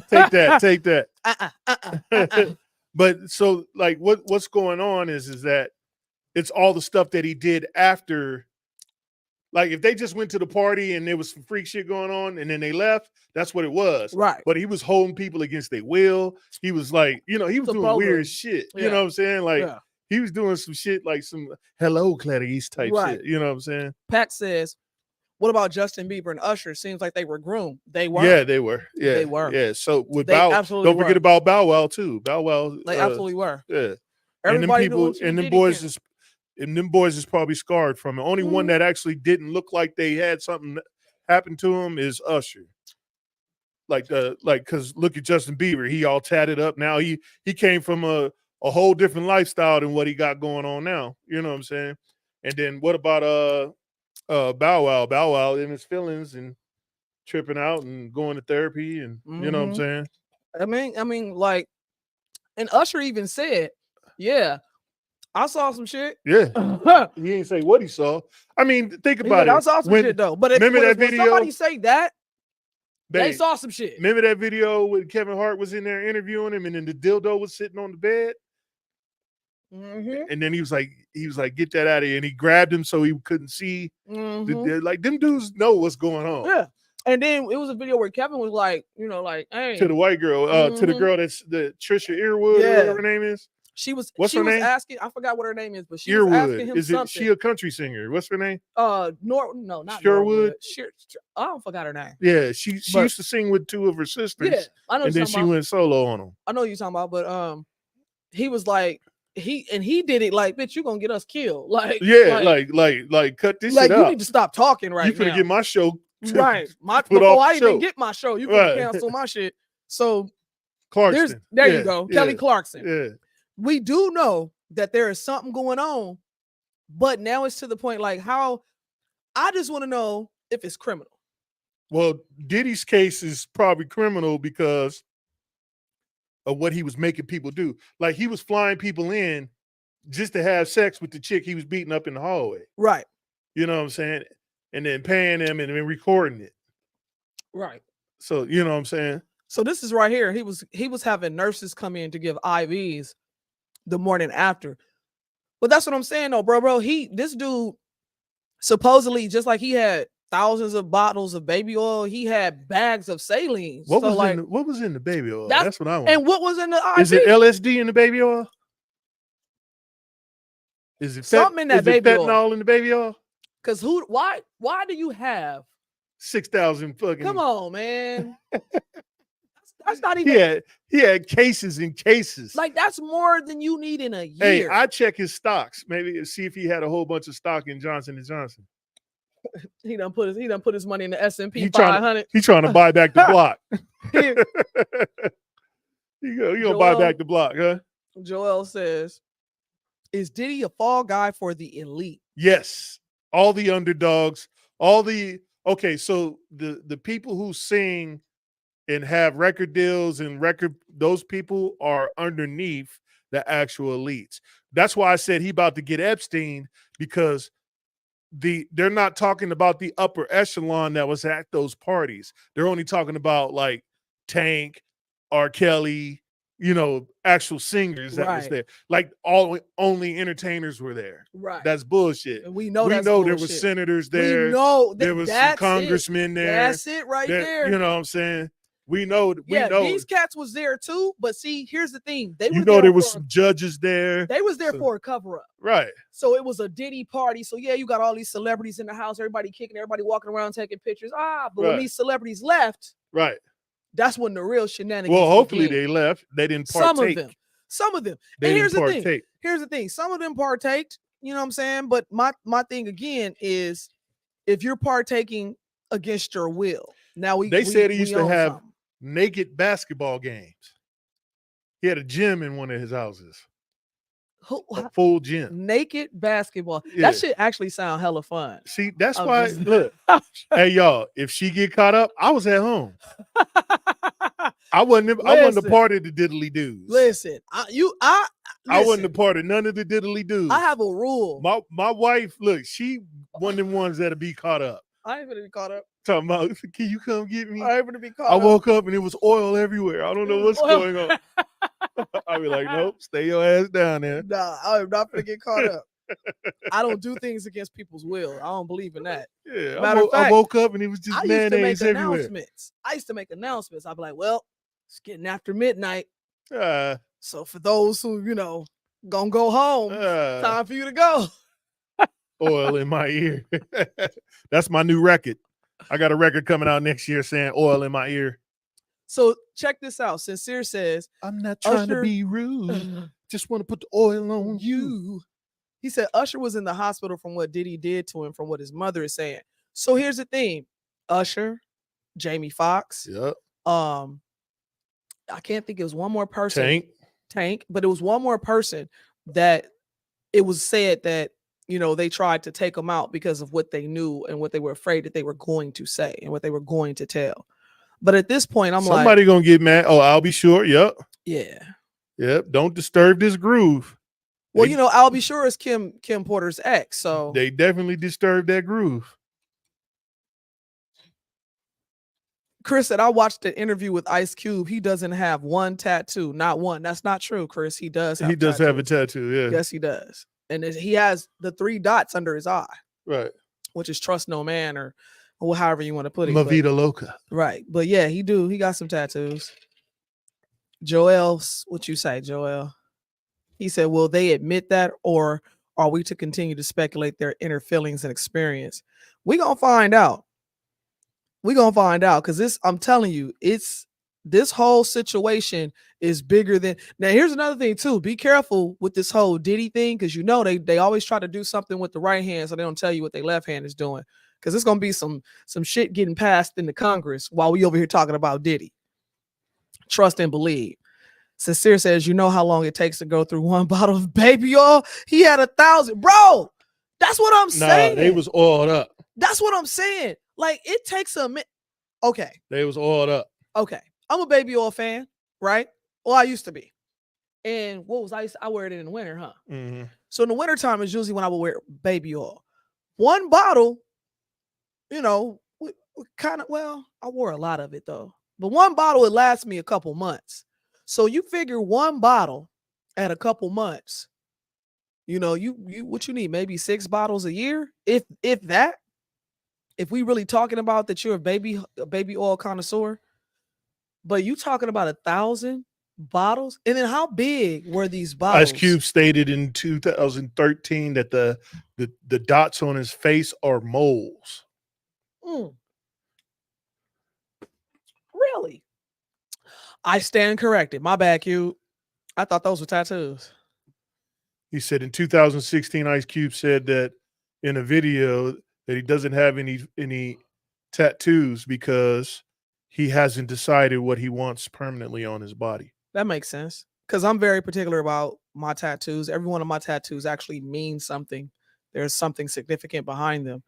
Speaker 2: Take that. But so like what's going on is that it's all the stuff that he did after. Like if they just went to the party and there was some freak shit going on and then they left, that's what it was.
Speaker 1: Right.
Speaker 2: But he was holding people against their will. He was like, he was doing weird shit. Yeah. You know what I'm saying? Like he was doing some shit like some hello Clarice type shit. You know what I'm saying?
Speaker 1: Pat says, what about Justin Bieber and Usher? Seems like they were groomed. They were.
Speaker 2: Yeah, they were. Yeah,
Speaker 1: they were.
Speaker 2: Yeah. So with Bow, don't forget about Bow Wow too. Bow Wow.
Speaker 1: They absolutely were.
Speaker 2: Yeah.
Speaker 1: Everybody
Speaker 2: and them people and them boys is probably scarred from it. Only one that actually didn't look like they had something happen to him is Usher. Because look at Justin Bieber. He all tatted up. Now he came from a whole different lifestyle than what he got going on now. You know what I'm saying? And then what about Bow Wow? Bow Wow in his feelings and tripping out and going to therapy and you know what I'm saying?
Speaker 1: I mean, like, and Usher even said, yeah, I saw some shit.
Speaker 2: Yeah. He ain't say what he saw. I mean, think about it.
Speaker 1: I saw some shit though. But
Speaker 2: remember that video?
Speaker 1: When somebody say that, they saw some shit.
Speaker 2: Remember that video when Kevin Hart was in there interviewing him and then the dildo was sitting on the bed? And then he was like, get that out of here. And he grabbed him so he couldn't see. Like them dudes know what's going on.
Speaker 1: Yeah. And then it was a video where Kevin was like, hey.
Speaker 2: To the white girl, to the girl that's the Trisha Earwood, or whatever her name is.
Speaker 1: What's her name? Asking, I forgot what her name is, but she was asking him something.
Speaker 2: She a country singer? What's her name?
Speaker 1: No, not
Speaker 2: Sherwood.
Speaker 1: I forgot her name.
Speaker 2: Yeah, she used to sing with two of her sisters.
Speaker 1: Yeah, I know.
Speaker 2: And then she went solo on them.
Speaker 1: I know you're talking about, but he was like, he did it like, bitch, you gonna get us killed. Like,
Speaker 2: yeah, like cut this shit out.
Speaker 1: You need to stop talking right now.
Speaker 2: You finna get my show.
Speaker 1: Right. Before I even get my show, you can cancel my shit. So
Speaker 2: Clarkson.
Speaker 1: There you go. Kelly Clarkson.
Speaker 2: Yeah.
Speaker 1: We do know that there is something going on, but now it's to the point like how I just want to know if it's criminal.
Speaker 2: Well, Diddy's case is probably criminal because of what he was making people do. Like he was flying people in just to have sex with the chick he was beating up in the hallway.
Speaker 1: Right.
Speaker 2: You know what I'm saying? And then paying them and then recording it.
Speaker 1: Right.
Speaker 2: So, you know what I'm saying?
Speaker 1: So this is right here. He was having nurses come in to give IVs the morning after. But that's what I'm saying though, bro. This dude supposedly, just like he had thousands of bottles of baby oil, he had bags of saline.
Speaker 2: What was in the baby oil? That's what I want.
Speaker 1: And what was in the IV?
Speaker 2: Is it LSD in the baby oil? Is it
Speaker 1: something in that baby
Speaker 2: fentanyl oil in the baby oil?
Speaker 1: Because why do you have
Speaker 2: 6,000 fucking?
Speaker 1: Come on, man. That's not even.
Speaker 2: He had cases and cases.
Speaker 1: Like that's more than you need in a year.
Speaker 2: Hey, I check his stocks. Maybe see if he had a whole bunch of stock in Johnson & Johnson.
Speaker 1: He done put his money in the S&P 500.
Speaker 2: He's trying to buy back the block. You gonna buy back the block, huh?
Speaker 1: Joel says, "Is Diddy a fall guy for the elite?"
Speaker 2: Yes, all the underdogs, so the people who sing and have record deals and those people are underneath the actual elites. That's why I said he about to get Epstein, because they're not talking about the upper echelon that was at those parties. They're only talking about like Tank, R. Kelly, actual singers that was there. Like only entertainers were there.
Speaker 1: Right.
Speaker 2: That's bullshit.
Speaker 1: And we know
Speaker 2: there were senators there.
Speaker 1: We know
Speaker 2: there was some congressmen there.
Speaker 1: That's it right there.
Speaker 2: You know what I'm saying? We know.
Speaker 1: These cats was there too. But see, here's the thing: they were
Speaker 2: there was some judges there.
Speaker 1: They was there for a cover up,
Speaker 2: right?
Speaker 1: So it was a Diddy party. So yeah, you got all these celebrities in the house, everybody kicking, everybody walking around taking pictures. But when these celebrities left,
Speaker 2: right,
Speaker 1: that's when the real shenanigans.
Speaker 2: Well, hopefully
Speaker 1: began.
Speaker 2: they left. They didn't partake.
Speaker 1: Some of them.
Speaker 2: They
Speaker 1: and here's
Speaker 2: didn't
Speaker 1: the
Speaker 2: partake.
Speaker 1: thing. Here's the thing. Some of them partaked. You know what I'm saying? But my thing again is, if you're partaking against your will. Now
Speaker 2: they said he used to have naked basketball games. He had a gym in one of his houses. A full gym.
Speaker 1: Naked basketball. That shit actually sound hella fun.
Speaker 2: See, that's why. Look, hey y'all, if she get caught up, I was at home. I wasn't a part of the Diddly Doos.
Speaker 1: Listen,
Speaker 2: I wasn't a part of none of the Diddly Doos.
Speaker 1: I have a rule.
Speaker 2: My wife, look, she one of them ones that'll be caught up.
Speaker 1: I ain't gonna be caught up.
Speaker 2: Talking about, can you come get me?
Speaker 1: I ain't gonna be caught
Speaker 2: up.
Speaker 1: I
Speaker 2: woke up and it was oil everywhere. I don't know what's going on. I'll be like, nope, stay your ass down there.
Speaker 1: Nah, I'm not gonna get caught up. I don't do things against people's will. I don't believe in that.
Speaker 2: Yeah, I woke up and it was just mayonnaise everywhere.
Speaker 1: I used to make announcements. I'd be like, well, it's getting after midnight. So for those who, gonna go home, time for you to go.
Speaker 2: Oil in my ear. That's my new record. I got a record coming out next year saying oil in my ear.
Speaker 1: So check this out. Sincere says,
Speaker 2: I'm not trying to be rude. Just want to put the oil on you.
Speaker 1: He said Usher was in the hospital from what Diddy did to him, from what his mother is saying. So here's the thing. Usher, Jamie Foxx.
Speaker 2: Yep.
Speaker 1: I can't think it was one more person.
Speaker 2: Tank.
Speaker 1: But it was one more person that it was said that, they tried to take him out because of what they knew and what they were afraid that they were going to say and what they were going to tell. But at this point,
Speaker 2: somebody gonna get mad. Oh, I'll be sure. Yep.
Speaker 1: Yeah.
Speaker 2: Yep. Don't disturb this groove.
Speaker 1: Well, I'll be sure is Kim Porter's ex. So
Speaker 2: they definitely disturbed that groove.
Speaker 1: Chris said, I watched an interview with Ice Cube. He doesn't have one tattoo. Not one. That's not true, Chris. He does have
Speaker 2: have a tattoo, yeah.
Speaker 1: Yes, he does. And he has the 3 dots under his eye.
Speaker 2: Right.
Speaker 1: Which is trust no man or however you want to put it.
Speaker 2: La vida loca.
Speaker 1: Right. But yeah, he got some tattoos. Joel, what you say, Joel? He said, will they admit that, or are we to continue to speculate their inner feelings and experience? We're going to find out. Because I'm telling you, this whole situation is bigger than. Now, here's another thing too. Be careful with this whole Diddy thing, because they always try to do something with the right hand, so they don't tell you what their left hand is doing. Because it's gonna be some shit getting passed in the Congress while we over here talking about Diddy. Trust and believe. Sincere says, how long it takes to go through one bottle of baby oil? He had 1,000, bro. That's what I'm saying.
Speaker 2: They was oiled up.
Speaker 1: That's what I'm saying. Like, it takes a minute. Okay.
Speaker 2: They was oiled up.
Speaker 1: Okay. I'm a baby oil fan, right? Well, I used to be. And what was I wear it in the winter, huh?
Speaker 2: Mm-hmm.
Speaker 1: So in the wintertime is usually when I would wear baby oil. One bottle, I wore a lot of it though. But one bottle, it lasts me a couple months. So you figure one bottle at a couple months, you what you need, maybe 6 bottles a year, if that. If we really talking about that you're a baby oil connoisseur, but you talking about 1,000 bottles, and then how big were these bottles?
Speaker 2: Ice Cube stated in 2013 that the dots on his face are moles.
Speaker 1: Really? I stand corrected. My bad, Cube. I thought those were tattoos.
Speaker 2: He said in 2016, Ice Cube said that in a video that he doesn't have any tattoos because he hasn't decided what he wants permanently on his body.
Speaker 1: That makes sense. Because I'm very particular about my tattoos. Every one of my tattoos actually means something. There's something significant behind them.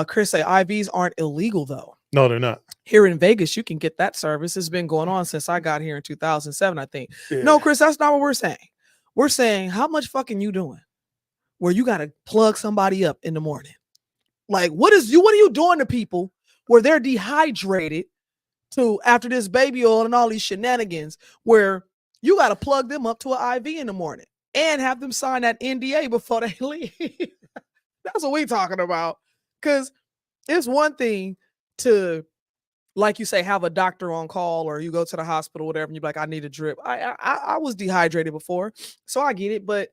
Speaker 1: Chris say IVs aren't illegal though.
Speaker 2: No, they're not.
Speaker 1: Here in Vegas, you can get that service. It's been going on since I got here in 2007, I think.
Speaker 2: Yeah.
Speaker 1: No, Chris, that's not what we're saying. We're saying, how much fucking you doing where you got to plug somebody up in the morning? Like, what are you doing to people where they're dehydrated after this baby oil and all these shenanigans, where you got to plug them up to an IV in the morning and have them sign that NDA before they leave? That's what we talking about. Because it's one thing to like you say, have a doctor on call, or you go to the hospital, whatever, and you're like, I need a drip. I was dehydrated before, so I get it. But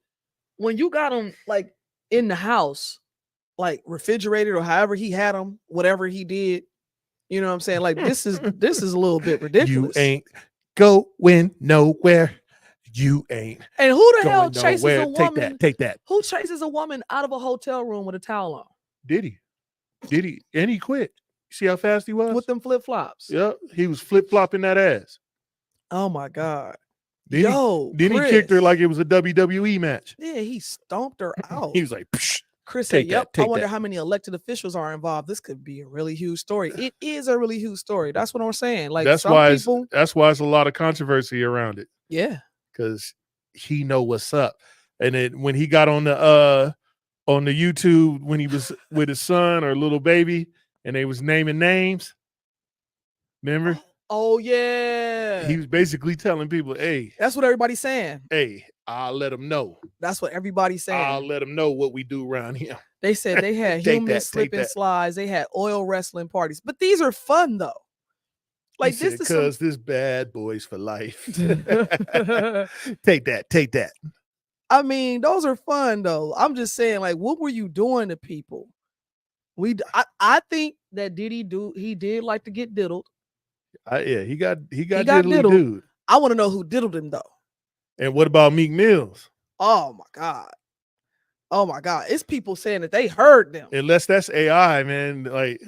Speaker 1: when you got them like in the house, like refrigerated or however he had them, whatever he did, you know what I'm saying? Like this is a little bit ridiculous.
Speaker 2: You ain't going nowhere. You ain't.
Speaker 1: And who the
Speaker 2: going
Speaker 1: hell chases
Speaker 2: nowhere.
Speaker 1: a woman?
Speaker 2: Take that.
Speaker 1: Who chases a woman out of a hotel room with a towel on
Speaker 2: Diddy, and he quit. See how fast he was
Speaker 1: with them flip flops?
Speaker 2: Yep, he was flip flopping that ass.
Speaker 1: Oh my God.
Speaker 2: Then
Speaker 1: Yo,
Speaker 2: he kicked her like it was a WWE match.
Speaker 1: Yeah, he stomped her out.
Speaker 2: He was like, Psh,
Speaker 1: Chris
Speaker 2: take
Speaker 1: said, "Yep."
Speaker 2: that,
Speaker 1: I wonder how many elected officials are involved. This could be a really huge story. It is a really huge story. That's what I'm saying. Like
Speaker 2: that's
Speaker 1: some
Speaker 2: why
Speaker 1: people,
Speaker 2: that's why it's a lot of controversy around it.
Speaker 1: Yeah,
Speaker 2: because he know what's up. And then when he got on the YouTube when he was with his son or little baby, and they was naming names. Remember?
Speaker 1: Oh yeah.
Speaker 2: He was basically telling people, "Hey,
Speaker 1: that's what everybody's saying.
Speaker 2: Hey, I'll let them know.
Speaker 1: That's what everybody's saying.
Speaker 2: I'll let them know what we do around here."
Speaker 1: They said they had human slipping slides. They had oil wrestling parties, but these are fun though. Like this is
Speaker 2: because this bad boys for life. Take that.
Speaker 1: I mean, those are fun though. I'm just saying, like, what were you doing to people? I think that Diddy Do he did like to get diddled.
Speaker 2: Yeah, he got diddled. Dude.
Speaker 1: I want to know who diddled him though.
Speaker 2: And what about Meek Mills?
Speaker 1: Oh my God. It's people saying that they heard them.
Speaker 2: Unless that's AI, man. Like,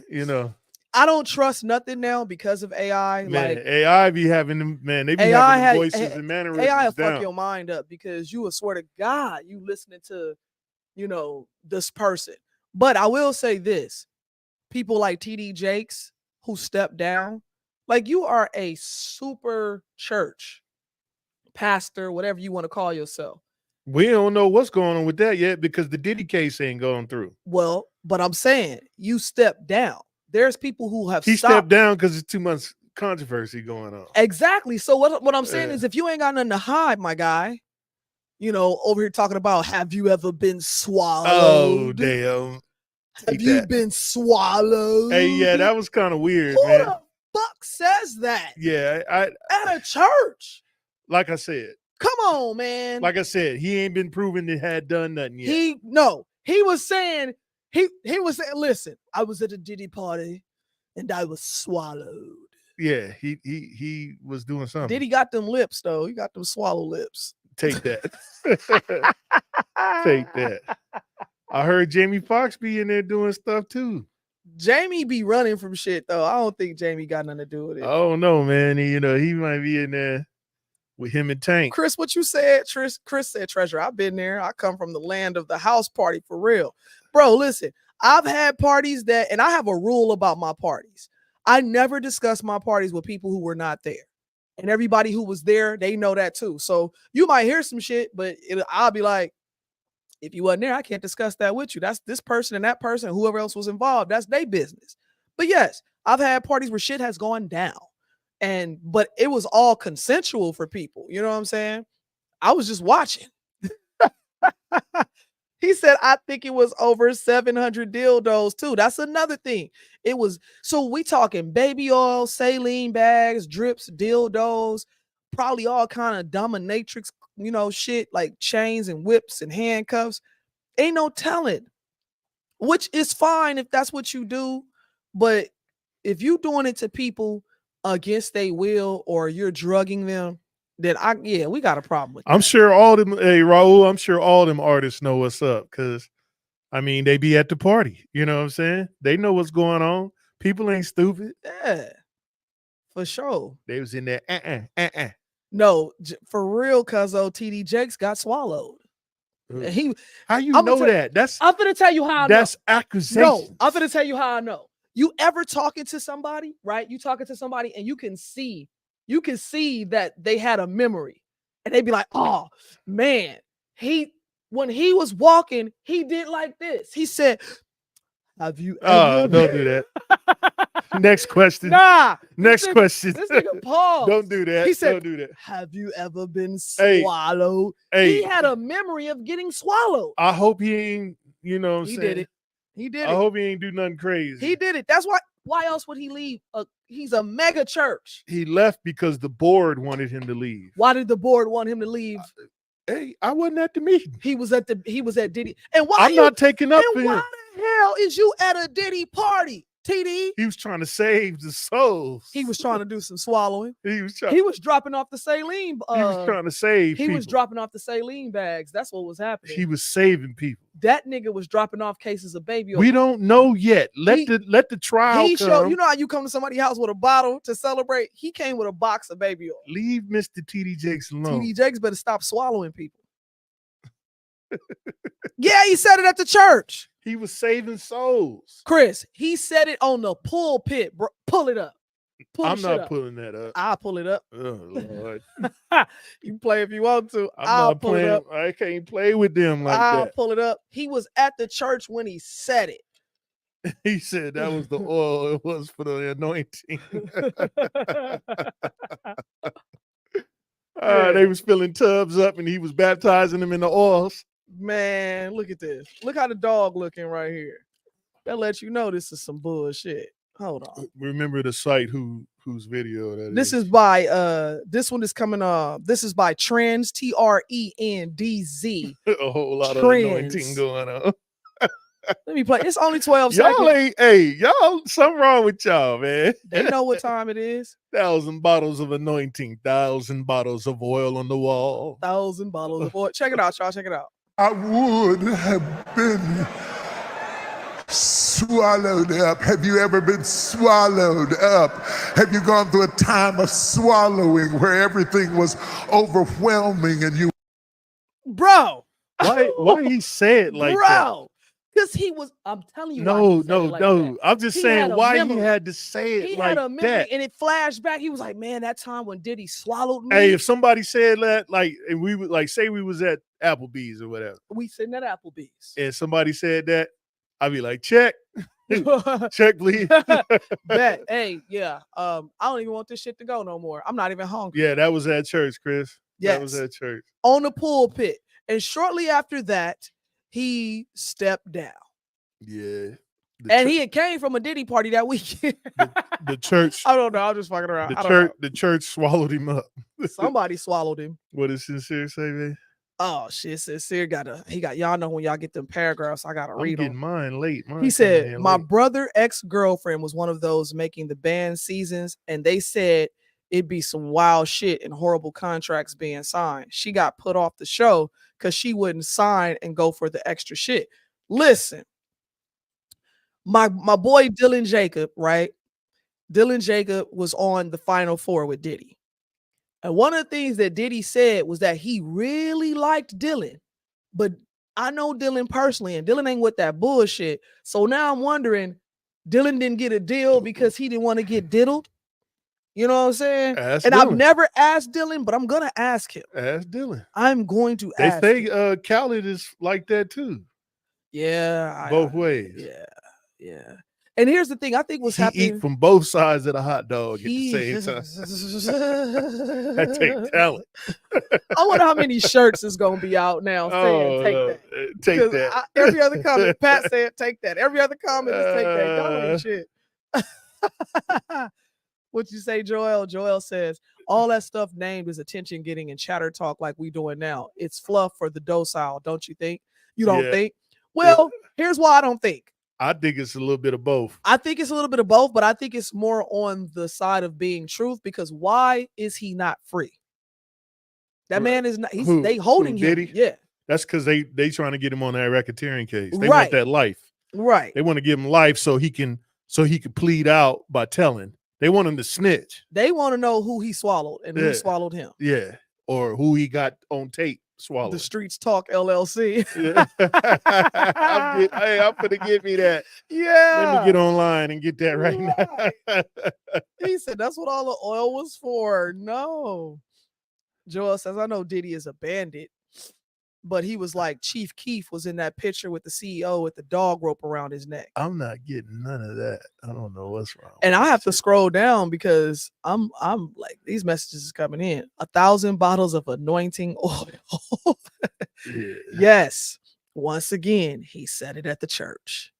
Speaker 1: I don't trust nothing now because of AI.
Speaker 2: Man,
Speaker 1: like
Speaker 2: AI be having them, man. They be having voices and mannerisms.
Speaker 1: AI will
Speaker 2: down.
Speaker 1: fuck your mind up because you will swear to God you listening to, this person. But I will say this: people like TD Jakes who stepped down, like you are a super church pastor, whatever you want to call yourself.
Speaker 2: We don't know what's going on with that yet because the Diddy case ain't going through.
Speaker 1: Well, but I'm saying you stepped down. There's people who have
Speaker 2: stepped down because it's too much controversy going on.
Speaker 1: Exactly. So what I'm saying is if you ain't got nothing to hide, my guy, over here talking about have you ever been swallowed?
Speaker 2: Oh, damn.
Speaker 1: Have you been swallowed?
Speaker 2: Hey, yeah, that was kind of weird,
Speaker 1: Who
Speaker 2: man.
Speaker 1: the fuck says that?
Speaker 2: Yeah,
Speaker 1: at a church.
Speaker 2: Like I said.
Speaker 1: Come on, man.
Speaker 2: Like I said, he ain't been proven to had done nothing yet.
Speaker 1: He was saying, listen, I was at a Diddy party and I was swallowed.
Speaker 2: Yeah, he was doing something.
Speaker 1: Diddy got them lips though. He got them swallow lips.
Speaker 2: Take that. Take that. I heard Jamie Foxx be in there doing stuff too.
Speaker 1: Jamie be running from shit though. I don't think Jamie got nothing to do with it.
Speaker 2: I don't know, man. He might be in there with him and Tank.
Speaker 1: Chris, what you said? Chris said, Treasure, I've been there. I come from the land of the house party for real. Bro, listen, I've had parties and I have a rule about my parties. I never discuss my parties with people who were not there. And everybody who was there, they know that too. So you might hear some shit, but I'll be like, if you wasn't there, I can't discuss that with you. That's this person and that person, whoever else was involved. That's their business. But yes, I've had parties where shit has gone down. But it was all consensual for people. You know what I'm saying? I was just watching. He said, I think it was over 700 dildos too. That's another thing. It was, so we talking baby oil, saline bags, drips, dildos, probably all kind of dominatrix, shit like chains and whips and handcuffs. Ain't no telling, which is fine if that's what you do. But if you doing it to people against their will or you're drugging them, then we got a problem with that.
Speaker 2: I'm sure all them, hey Raul, I'm sure all them artists know what's up because they be at the party. You know what I'm saying? They know what's going on. People ain't stupid.
Speaker 1: Yeah, for sure.
Speaker 2: They was in there.
Speaker 1: No, for real, cuzzo, TD Jakes got swallowed.
Speaker 2: How you know that?
Speaker 1: I'm gonna tell you how I know.
Speaker 2: That's accusation.
Speaker 1: No, I'm gonna tell you how I know. You ever talking to somebody, right? You talking to somebody and you can see that they had a memory and they be like, oh man, when he was walking, he did like this. He said, have you ever
Speaker 2: don't do that. Next question. Next question.
Speaker 1: This nigga paused.
Speaker 2: Don't do that.
Speaker 1: He said,
Speaker 2: don't do that.
Speaker 1: Have you ever been swallowed?
Speaker 2: Hey.
Speaker 1: He had a memory of getting swallowed.
Speaker 2: I hope he ain't,
Speaker 1: he did it. He did
Speaker 2: I
Speaker 1: it.
Speaker 2: hope he ain't do nothing crazy.
Speaker 1: He did it. That's why else would he leave? He's a mega church.
Speaker 2: He left because the board wanted him to leave.
Speaker 1: Why did the board want him to leave?
Speaker 2: Hey, I wasn't at the meeting.
Speaker 1: He was at Diddy. And why
Speaker 2: I'm not taking up for
Speaker 1: and
Speaker 2: him.
Speaker 1: why the hell is you at a Diddy party, TD?
Speaker 2: He was trying to save the souls.
Speaker 1: He was trying to do some swallowing.
Speaker 2: He was
Speaker 1: dropping off the saline.
Speaker 2: he was trying to save
Speaker 1: He
Speaker 2: people.
Speaker 1: was dropping off the saline bags. That's what was happening.
Speaker 2: He was saving people.
Speaker 1: That nigga was dropping off cases of baby oil.
Speaker 2: We don't know yet. Let the trial
Speaker 1: He
Speaker 2: come.
Speaker 1: showed, you know how you come to somebody's house with a bottle to celebrate? He came with a box of baby oil.
Speaker 2: Leave Mr. TD Jakes alone.
Speaker 1: TD Jakes better stop swallowing people. Yeah, he said it at the church.
Speaker 2: He was saving souls.
Speaker 1: Chris, he said it on the pulpit, bro. Pull it up.
Speaker 2: I'm not pulling that up.
Speaker 1: I'll pull it up.
Speaker 2: Oh, Lord.
Speaker 1: You can play if you want to.
Speaker 2: I'll
Speaker 1: I'll pull it up.
Speaker 2: I can't play with them like
Speaker 1: I'll
Speaker 2: that.
Speaker 1: pull it up. He was at the church when he said it.
Speaker 2: He said that was the oil. It was for the anointing. They was filling tubs up and he was baptizing them in the oils.
Speaker 1: Man, look at this. Look how the dog looking right here. That lets you know this is some bullshit. Hold on.
Speaker 2: Remember the site whose video that
Speaker 1: This is by this one is coming this is by Trends, TRENDZ.
Speaker 2: a whole lot of
Speaker 1: Trends.
Speaker 2: anointing going on.
Speaker 1: Let me play. It's only 12
Speaker 2: Y'all
Speaker 1: seconds.
Speaker 2: y'all, something wrong with y'all, man.
Speaker 1: They know what time it is.
Speaker 2: 1,000 bottles of anointing, 1,000 bottles of oil on the wall.
Speaker 1: 1,000 bottles of oil. Check it out, y'all. Check it out.
Speaker 6: I would have been swallowed up. Have you ever been swallowed up? Have you gone through a time of swallowing where everything was overwhelming and you?
Speaker 1: Bro.
Speaker 2: Why he said like that?
Speaker 1: Bro. Because he was, I'm telling you.
Speaker 2: No.
Speaker 1: That.
Speaker 2: I'm just
Speaker 1: He
Speaker 2: saying
Speaker 1: had a
Speaker 2: why
Speaker 1: memory.
Speaker 2: he had to say it
Speaker 1: He
Speaker 2: like
Speaker 1: had a memory,
Speaker 2: that.
Speaker 1: and it flashed back. He was like, man, that time when Diddy swallowed me.
Speaker 2: Hey, if somebody said that, like, and we would like say we was at Applebee's or whatever,
Speaker 1: we sitting at Applebee's.
Speaker 2: and somebody said that, I'd be like, check, check, please.
Speaker 1: Bet. Hey, yeah. I don't even want this shit to go no more. I'm not even hungry.
Speaker 2: Yeah, that was at church, Chris.
Speaker 1: Yes.
Speaker 2: That was at church.
Speaker 1: On the pulpit. And shortly after that, he stepped down.
Speaker 2: Yeah.
Speaker 1: And he had came from a Diddy party that weekend.
Speaker 2: The church.
Speaker 1: I don't know. I'm just fucking around.
Speaker 2: The church swallowed him up.
Speaker 1: Somebody swallowed him.
Speaker 2: What does Sincere say, man?
Speaker 1: Oh shit, Sincere y'all know when y'all get them paragraphs, I gotta read them.
Speaker 2: Mine late.
Speaker 1: He said, my brother ex-girlfriend was one of those making the band seasons, and they said it'd be some wild shit and horrible contracts being signed. She got put off the show because she wouldn't sign and go for the extra shit. Listen, my boy Dylan Jacob, right? Dylan Jacob was on the Final Four with Diddy. And one of the things that Diddy said was that he really liked Dylan, but I know Dylan personally, and Dylan ain't with that bullshit. So now I'm wondering, Dylan didn't get a deal because he didn't want to get diddled. You know what I'm saying?
Speaker 2: Ask
Speaker 1: and
Speaker 2: Dylan.
Speaker 1: I've never asked Dylan, but I'm gonna ask him.
Speaker 2: Ask Dylan.
Speaker 1: I'm going to ask.
Speaker 2: They say Khaled is like that too.
Speaker 1: Yeah,
Speaker 2: both ways.
Speaker 1: Yeah. And here's the thing: I think what's happening.
Speaker 2: Eat from both sides of the hot dog at the same time. That take talent.
Speaker 1: I wonder how many shirts is gonna be out now saying "take that."
Speaker 2: Take that.
Speaker 1: Every other comment, Pat said "take that." Every other comment is "take that." Y'all ain't shit. What you say, Joel? Joel says all that stuff named is attention getting and chatter talk like we doing now. It's fluff for the docile, don't you think? You don't think? Well, here's why I don't think.
Speaker 2: I think it's a little bit of both.
Speaker 1: I think it's a little bit of both, but I think it's more on the side of being truth, because why is he not free? That man is not. They holding him.
Speaker 2: Diddy?
Speaker 1: Yeah,
Speaker 2: that's because they trying to get him on that racketeering case. They
Speaker 1: Right.
Speaker 2: want that life.
Speaker 1: right.
Speaker 2: They want to give him life so he can plead out by telling. They want him to snitch.
Speaker 1: They want to know who he swallowed and who swallowed him.
Speaker 2: Yeah, or who he got on tape swallowed.
Speaker 1: The Streets Talk LLC.
Speaker 2: Yeah. I'm gonna give me that.
Speaker 1: Yeah.
Speaker 2: Let me get online and get that right now.
Speaker 1: He said that's what all the oil was for. No. Joel says, I know Diddy is a bandit, but he was like Chief Keef was in that picture with the CEO with the dog rope around his neck.
Speaker 2: I'm not getting none of that. I don't know what's wrong.
Speaker 1: And I have to scroll down because I'm like, these messages is coming in. 1,000 bottles of anointing oil.
Speaker 2: Yeah.
Speaker 1: Yes. Once again, he said it at the church.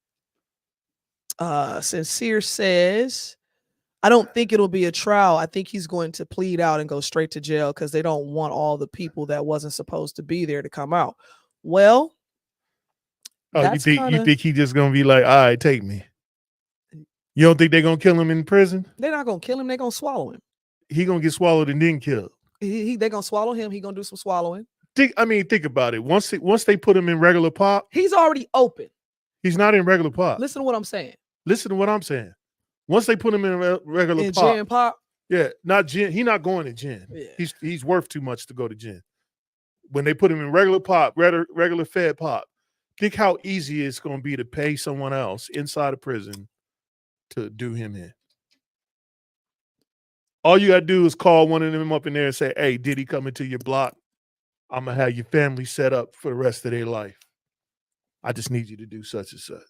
Speaker 1: Sincere says, I don't think it'll be a trial. I think he's going to plead out and go straight to jail because they don't want all the people that wasn't supposed to be there to come out. Well,
Speaker 2: you think he just gonna be like, all right, take me? You don't think they're gonna kill him in prison?
Speaker 1: They're not gonna kill him. They're gonna swallow him.
Speaker 2: He gonna get swallowed and then killed.
Speaker 1: They're gonna swallow him. He gonna do some swallowing.
Speaker 2: Think about it. Once they put him in regular pop,
Speaker 1: he's already open.
Speaker 2: He's not in regular pop.
Speaker 1: Listen to what I'm saying.
Speaker 2: Once they put him in regular
Speaker 1: in
Speaker 2: pop,
Speaker 1: gin pop,
Speaker 2: yeah, not gin. He's not going to gin.
Speaker 1: Yeah.
Speaker 2: He's worth too much to go to gin. When they put him in regular pop, regular fed pop, think how easy it's going to be to pay someone else inside of prison to do him in. All you got to do is call one of them up in there and say, hey, Diddy coming to your block? I'm going to have your family set up for the rest of their life. I just need you to do such and such.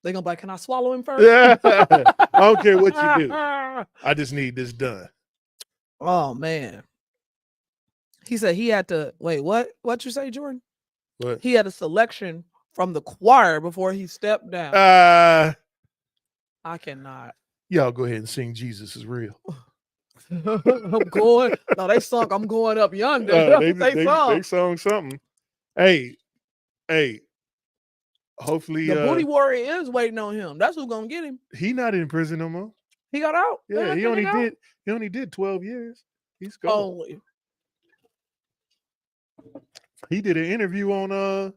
Speaker 1: They're going to be like, can I swallow him first?
Speaker 2: Yeah. I don't care what you do. I just need this done.
Speaker 1: Oh, man. He said he had to, wait, what? What'd you say, Jordan?
Speaker 2: What?
Speaker 1: He had a selection from the choir before he stepped down. I cannot.
Speaker 2: Y'all go ahead and sing Jesus is Real.
Speaker 1: I'm going. No, they sung I'm Going Up Yonder.
Speaker 2: They sung something. Hey. Hopefully
Speaker 1: the booty warrior is waiting on him. That's who's gonna get him.
Speaker 2: He not in prison no more.
Speaker 1: He got out.
Speaker 2: Yeah, he only did 12 years. He's gone.
Speaker 1: Only.
Speaker 2: He did an interview on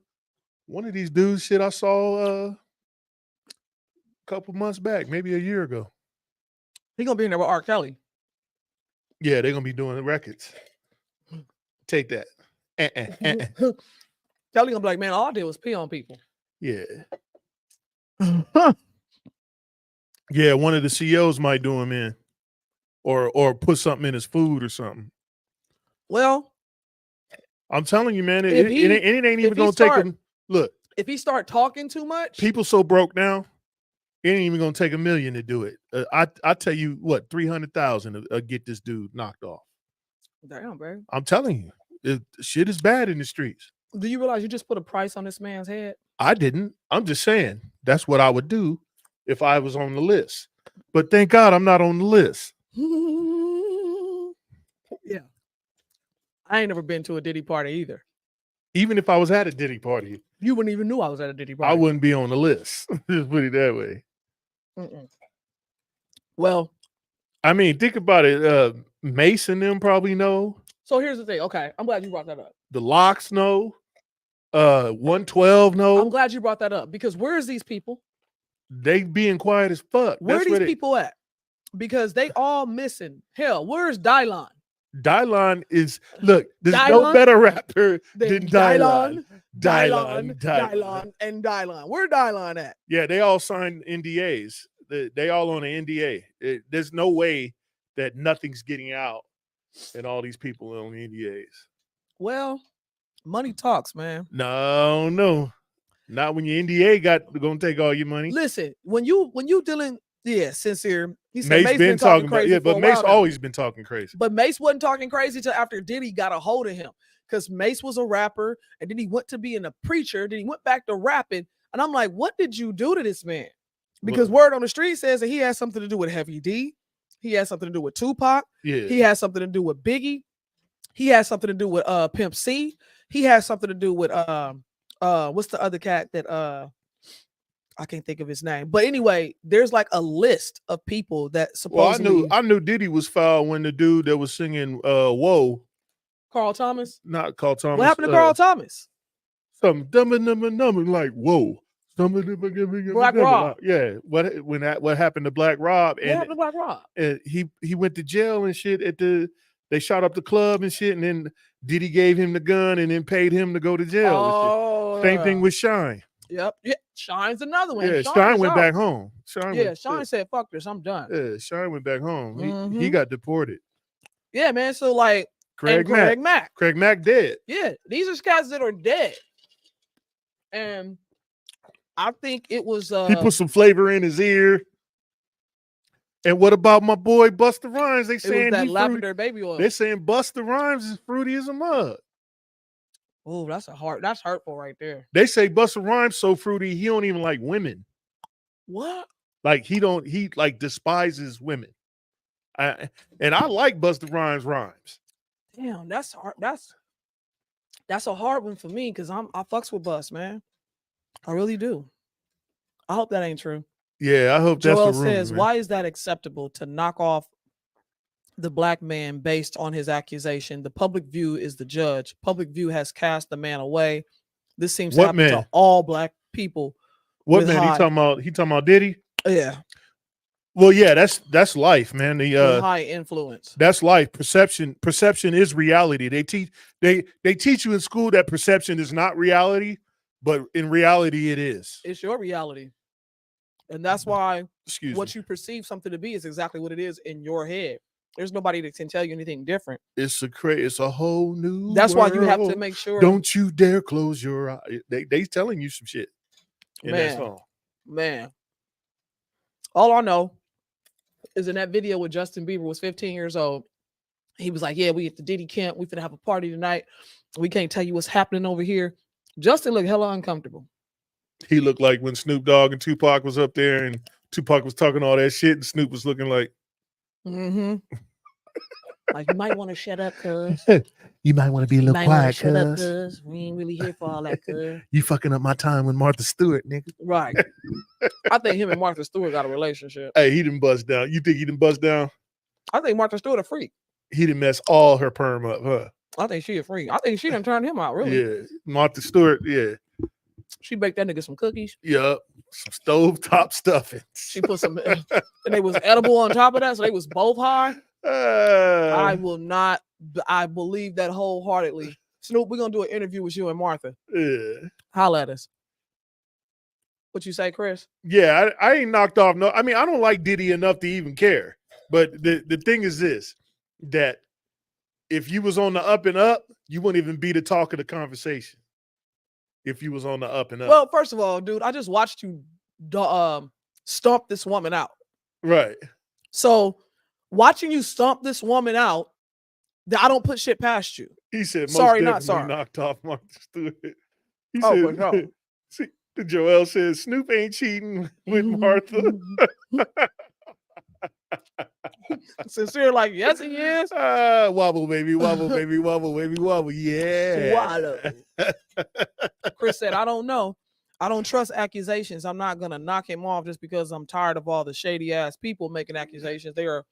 Speaker 2: one of these dudes shit I saw a couple months back, maybe a year ago.
Speaker 1: He gonna be in there with R. Kelly.
Speaker 2: Yeah, they're gonna be doing the records. Take that.
Speaker 1: Kelly gonna be like, man, all I did was pee on people.
Speaker 2: Yeah. Yeah, one of the CEOs might do him in. Or put something in his food or something.
Speaker 1: Well,
Speaker 2: I'm telling you, man, it ain't even gonna take him. Look,
Speaker 1: if he start talking too much,
Speaker 2: people so broke now, it ain't even gonna take $1 million to do it. I tell you what, 300,000 to get this dude knocked off.
Speaker 1: Damn, bro.
Speaker 2: I'm telling you, shit is bad in the streets.
Speaker 1: Do you realize you just put a price on this man's head?
Speaker 2: I didn't. I'm just saying that's what I would do if I was on the list. But thank God I'm not on the list.
Speaker 1: Yeah. I ain't never been to a Diddy party either.
Speaker 2: Even if I was at a Diddy party,
Speaker 1: you wouldn't even know I was at a Diddy party.
Speaker 2: I wouldn't be on the list. Just put it that way.
Speaker 1: Well,
Speaker 2: I mean, think about it. Mace and them probably know.
Speaker 1: So here's the thing. Okay, I'm glad you brought that up.
Speaker 2: The Locks know. 112 know.
Speaker 1: I'm glad you brought that up because where is these people?
Speaker 2: They being quiet as fuck.
Speaker 1: Where are these people at? Because they all missing. Hell, where's Dylon?
Speaker 2: Dylon is, look, there's no better rapper than Dylon.
Speaker 1: Dylon, and Dylon. Where Dylon at?
Speaker 2: Yeah, they all signed NDAs. They all on an NDA. There's no way that nothing's getting out and all these people on NDAs.
Speaker 1: Well, money talks, man.
Speaker 2: No. Not when your NDA gonna take all your money.
Speaker 1: Listen, when you dealing, Sincere. He said
Speaker 2: Mace been talking crazy. But Mace always been talking crazy.
Speaker 1: But Mace wasn't talking crazy until after Diddy got a hold of him. Because Mace was a rapper, and then he went to being a preacher, then he went back to rapping. And I'm like, what did you do to this man? Because word on the street says that he has something to do with Heavy D. He has something to do with Tupac.
Speaker 2: Yeah.
Speaker 1: He has something to do with Biggie. He has something to do with Pimp C. He has something to do with what's the other cat that I can't think of his name. But anyway, there's like a list of people that supposedly.
Speaker 2: Well, I knew Diddy was foul when the dude that was singing "Whoa."
Speaker 1: Carl Thomas?
Speaker 2: Not Carl Thomas.
Speaker 1: What happened to Carl Thomas?
Speaker 2: Some number like whoa. Black
Speaker 1: Rob.
Speaker 2: Yeah. What happened to Black Rob?
Speaker 1: What happened to Black Rob?
Speaker 2: And he went to jail and shit they shot up the club and shit, and then Diddy gave him the gun and then paid him to go to jail.
Speaker 1: Oh,
Speaker 2: same thing with Shine.
Speaker 1: Yep. Yeah. Shine's another one.
Speaker 2: Yeah, Shine went back home.
Speaker 1: Shine said, fuck this, I'm done.
Speaker 2: Yeah, Shine went back home. He got deported.
Speaker 1: Yeah, man. So like
Speaker 2: Craig Mack dead.
Speaker 1: Yeah, these are cats that are dead. And I think it was
Speaker 2: he put some flavor in his ear. And what about my boy Busta Rhymes? They saying
Speaker 1: that lavender baby oil.
Speaker 2: They're saying Busta Rhymes is fruity as a mug.
Speaker 1: Oh, that's hurtful right there.
Speaker 2: They say Busta Rhymes so fruity he don't even like women.
Speaker 1: What?
Speaker 2: Like he like despises women. And I like Busta Rhymes rhymes.
Speaker 1: Damn, that's hard. That's a hard one for me because I fucks with Bus, man. I really do. I hope that ain't true.
Speaker 2: Yeah, I hope that's
Speaker 1: Joel
Speaker 2: the rumor,
Speaker 1: says,
Speaker 2: man.
Speaker 1: why is that acceptable to knock off the black man based on his accusation? The public view is the judge. Public view has cast the man away. This seems to happen to all black people.
Speaker 2: What man? He talking about Diddy?
Speaker 1: Yeah.
Speaker 2: Well, yeah, that's life, man.
Speaker 1: With high influence.
Speaker 2: That's life. Perception is reality. They teach you in school that perception is not reality, but in reality it is.
Speaker 1: It's your reality. And that's why what you perceive something to be is exactly what it is in your head. There's nobody that can tell you anything different.
Speaker 2: It's a whole new
Speaker 1: That's
Speaker 2: world.
Speaker 1: why you have to make sure.
Speaker 2: Don't you dare close your eyes. They telling you some shit in that song.
Speaker 1: Man. All I know is in that video with Justin Bieber was 15 years old. He was like, yeah, we at the Diddy camp. We finna have a party tonight. We can't tell you what's happening over here. Justin looked hella uncomfortable.
Speaker 2: He looked like when Snoop Dogg and Tupac was up there and Tupac was talking all that shit and Snoop was looking like,
Speaker 1: like, you might want to shut up, cuz.
Speaker 2: You might want to be a little quiet, cuz.
Speaker 1: We ain't really here for all that, cuz.
Speaker 2: You fucking up my time with Martha Stewart, nigga.
Speaker 1: Right. I think him and Martha Stewart got a relationship.
Speaker 2: Hey, he didn't bust down. You think he didn't bust down?
Speaker 1: I think Martha Stewart a freak.
Speaker 2: He didn't mess all her perm up, huh?
Speaker 1: I think she a freak. I think she done turned him out, really.
Speaker 2: Yeah. Martha Stewart, yeah.
Speaker 1: She baked that nigga some cookies.
Speaker 2: Yup. Some stovetop stuffing.
Speaker 1: She put some, and they was edible on top of that, so they was both high. I believe that wholeheartedly. Snoop, we're gonna do an interview with you and Martha.
Speaker 2: Yeah.
Speaker 1: Holla at us. What you say, Chris?
Speaker 2: Yeah, I ain't knocked off. No, I mean, I don't like Diddy enough to even care. But the thing is this, that if you was on the up and up, you wouldn't even be the talk of the conversation. If you was on the up and up.
Speaker 1: Well, first of all, dude, I just watched you stomp this woman out.
Speaker 2: Right.
Speaker 1: So watching you stomp this woman out, I don't put shit past you.
Speaker 2: He said,
Speaker 1: sorry, not sorry.
Speaker 2: Knocked off Martha Stewart. He
Speaker 1: for
Speaker 2: said,
Speaker 1: sure.
Speaker 2: See, Joel says Snoop ain't cheating with Martha.
Speaker 1: Sincere, like, yes, he is.
Speaker 2: Wobble, baby, wobble, baby, wobble, baby, wobble. Yeah.
Speaker 1: Wobble. Chris said, I don't know. I don't trust accusations. I'm not going to knock him off just because I'm tired of all the shady ass people making accusations. They are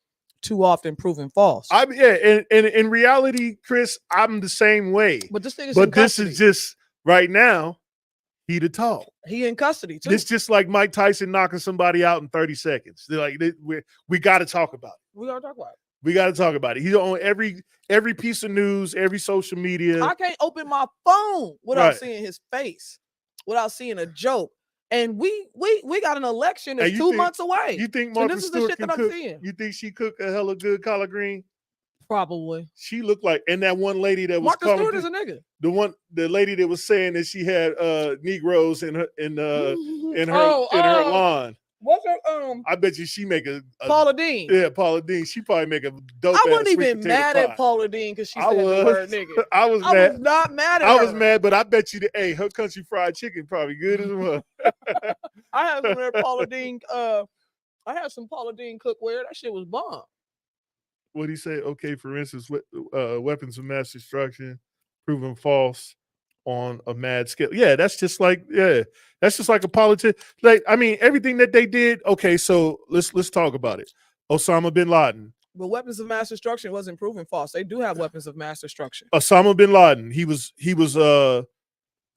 Speaker 1: too often proven false.
Speaker 2: And in reality, Chris, I'm the same way.
Speaker 1: But this thing is
Speaker 2: this is just right now, he the talk.
Speaker 1: He in custody too.
Speaker 2: It's just like Mike Tyson knocking somebody out in 30 seconds. They're like, we got to talk about it.
Speaker 1: We got to talk about it.
Speaker 2: We got to talk about it. He's on every piece of news, every social media.
Speaker 1: I can't open my phone without seeing his face, without seeing a joke. And we got an election that's 2 months away.
Speaker 2: You think Martha
Speaker 1: this is
Speaker 2: Stewart
Speaker 1: the shit that I'm seeing.
Speaker 2: You think she cooked a hella good collard green?
Speaker 1: Probably.
Speaker 2: She looked like, and that one lady that was
Speaker 1: Martha Stewart is a nigga.
Speaker 2: The lady that was saying that she had Negroes in her lawn.
Speaker 1: What's her
Speaker 2: I bet you she make a
Speaker 1: Paula Dean.
Speaker 2: Yeah, Paula Dean. She probably make a dope.
Speaker 1: I wasn't even mad at Paula Dean because she said the word nigga.
Speaker 2: I was
Speaker 1: not mad at her.
Speaker 2: I was mad, but I bet you her country fried chicken probably good as well.
Speaker 1: I had some of that Paula Dean. I had some Paula Dean cookware. That shit was bomb.
Speaker 2: What he say? Okay, for instance, weapons of mass destruction proven false on a mad scale. Yeah, that's just like a politic. Like, I mean, everything that they did. Okay, so let's talk about it. Osama bin Laden.
Speaker 1: But weapons of mass destruction wasn't proven false. They do have weapons of mass destruction.
Speaker 2: Osama bin Laden. He was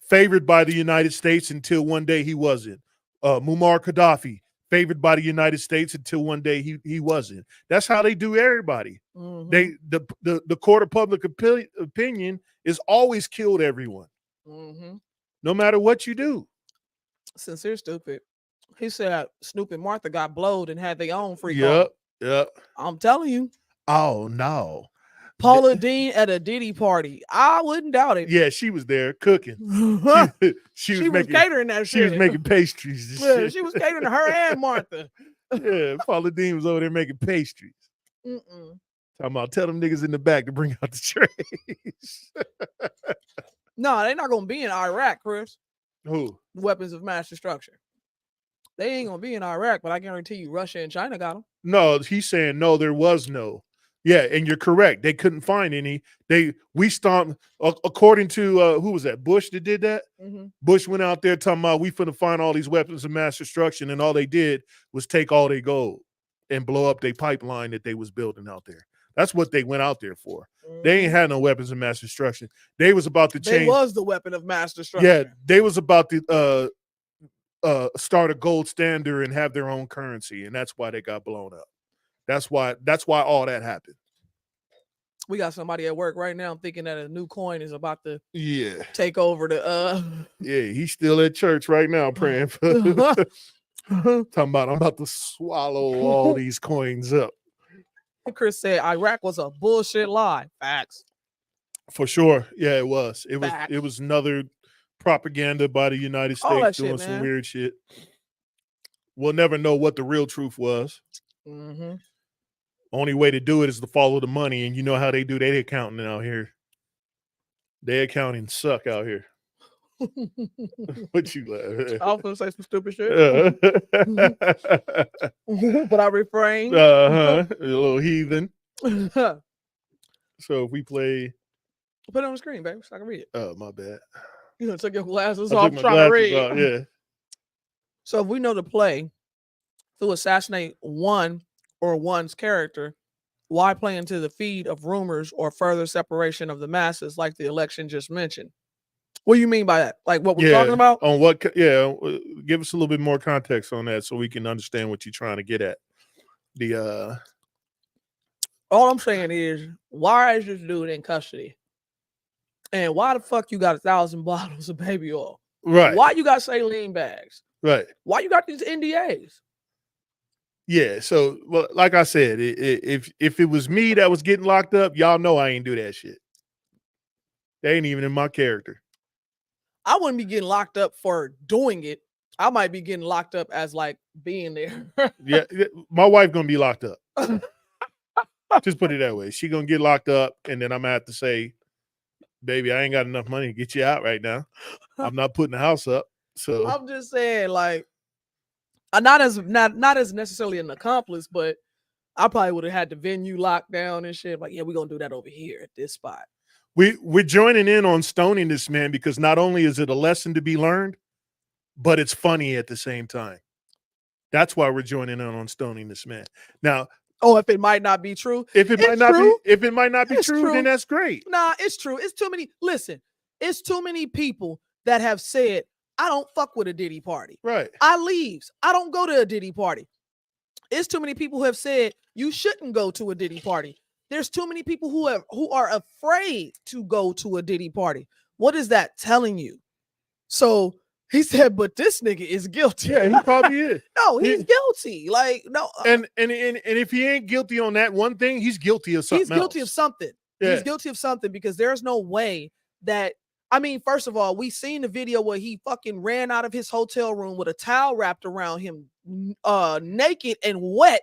Speaker 2: favored by the United States until one day he wasn't. Muammar Gaddafi. Favored by the United States until one day he wasn't. That's how they do everybody. Mm-hmm. The court of public opinion is always killed everyone. Mm-hmm. No matter what you do.
Speaker 1: Sincere stupid. He said Snoop and Martha got blowed and had their own free
Speaker 2: call. Yep.
Speaker 1: I'm telling you.
Speaker 2: Oh no.
Speaker 1: Paula Dean at a Diddy party. I wouldn't doubt it.
Speaker 2: Yeah, she was there cooking. she was
Speaker 1: catering that shit.
Speaker 2: She was making pastries.
Speaker 1: Yeah, she was catering to her and Martha.
Speaker 2: Yeah, Paula Dean was over there making pastries. Talking about tell them niggas in the back to bring out the trays.
Speaker 1: No, they're not gonna be in Iraq, Chris.
Speaker 2: Who?
Speaker 1: Weapons of mass destruction. They ain't gonna be in Iraq, but I guarantee you, Russia and China got them.
Speaker 2: No, he's saying no. There was no. Yeah, and you're correct. They couldn't find any. We stomped. According to who was that? Bush that did that.
Speaker 1: Mm-hmm.
Speaker 2: Bush went out there talking about we finna find all these weapons of mass destruction, and all they did was take all their gold and blow up their pipeline that they was building out there. That's what they went out there for.
Speaker 1: Mm-hmm.
Speaker 2: They ain't had no weapons of mass destruction. They was about to change.
Speaker 1: They was the weapon of mass destruction.
Speaker 2: Yeah, they was about to start a gold standard and have their own currency, and that's why they got blown up. That's why all that happened.
Speaker 1: We got somebody at work right now thinking that a new coin is about to take over the
Speaker 2: Yeah, he's still at church right now praying for talking about I'm about to swallow all these coins up.
Speaker 1: Chris said Iraq was a bullshit lie. Facts.
Speaker 2: For sure. Yeah, it was.
Speaker 1: Facts.
Speaker 2: It was another propaganda by the United States doing some weird shit. We'll never know what the real truth was.
Speaker 1: Mm-hmm.
Speaker 2: Only way to do it is to follow the money, and you know how they do their accounting out here. Their accounting suck out here. What you laugh?
Speaker 1: I was gonna say some stupid shit, but I refrained.
Speaker 2: A little heathen. So if we play,
Speaker 1: put it on the screen, baby, so I can read it.
Speaker 2: Oh, my bad.
Speaker 1: You know, took your glasses
Speaker 2: I
Speaker 1: off
Speaker 2: took my
Speaker 1: trying to read.
Speaker 2: glasses off, yeah.
Speaker 1: So if we know the play to assassinate one or one's character, why play into the feed of rumors or further separation of the masses like the election just mentioned? What do you mean by that? Like what we're talking about?
Speaker 2: On what? Yeah, give us a little bit more context on that so we can understand what you're trying to get at.
Speaker 1: All I'm saying is, why is this dude in custody? And why the fuck you got 1,000 bottles of baby oil?
Speaker 2: Right.
Speaker 1: Why you got saline bags?
Speaker 2: Right.
Speaker 1: Why you got these NDAs?
Speaker 2: Yeah. So, well, like I said, if it was me that was getting locked up, y'all know I ain't do that shit. They ain't even in my character.
Speaker 1: I wouldn't be getting locked up for doing it. I might be getting locked up as like being there.
Speaker 2: Yeah, my wife gonna be locked up. Just put it that way. She gonna get locked up, and then I'm gonna have to say, "Baby, I ain't got enough money to get you out right now. I'm not putting the house up." So
Speaker 1: I'm just saying, like, I'm not as necessarily an accomplice, but I probably would have had the venue locked down and shit. Like, yeah, we're gonna do that over here at this spot.
Speaker 2: We're joining in on stoning this man because not only is it a lesson to be learned, but it's funny at the same time. That's why we're joining in on stoning this man. Now,
Speaker 1: if it might not be true,
Speaker 2: if it might not be true, then that's great.
Speaker 1: Nah, it's true. It's too many. Listen, it's too many people that have said, I don't fuck with a Diddy party.
Speaker 2: Right.
Speaker 1: I leaves. I don't go to a Diddy party. It's too many people who have said you shouldn't go to a Diddy party. There's too many people who are afraid to go to a Diddy party. What is that telling you? So he said, but this nigga is guilty.
Speaker 2: Yeah, he probably is.
Speaker 1: No, he's guilty. Like, no.
Speaker 2: And if he ain't guilty on that one thing, he's guilty of something.
Speaker 1: He's guilty of something.
Speaker 2: Yeah.
Speaker 1: He's guilty of something because there's no way that, I mean, first of all, we seen the video where he fucking ran out of his hotel room with a towel wrapped around him, naked and wet,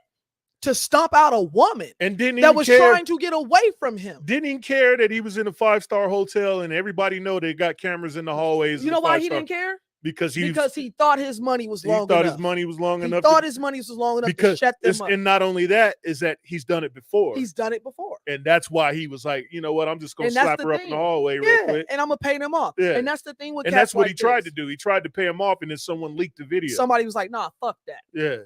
Speaker 1: to stomp out a woman
Speaker 2: and
Speaker 1: that was trying to get away from him.
Speaker 2: Didn't even care that he was in a 5-star hotel and everybody know they got cameras in the hallways.
Speaker 1: You know why he didn't care?
Speaker 2: Because he
Speaker 1: thought his money was long enough. He thought his money was long enough to shut them up.
Speaker 2: And not only that, is that he's done it before.
Speaker 1: He's done it before.
Speaker 2: And that's why he was like, you know what, I'm just going to slap her up in the hallway real quick.
Speaker 1: And I'm going to pay them off. Yeah. And that's the thing with
Speaker 2: and
Speaker 1: cats
Speaker 2: that's what
Speaker 1: like
Speaker 2: he tried to do. He tried to pay him off and then someone leaked the video.
Speaker 1: Somebody was like, nah, fuck that.
Speaker 2: Yeah.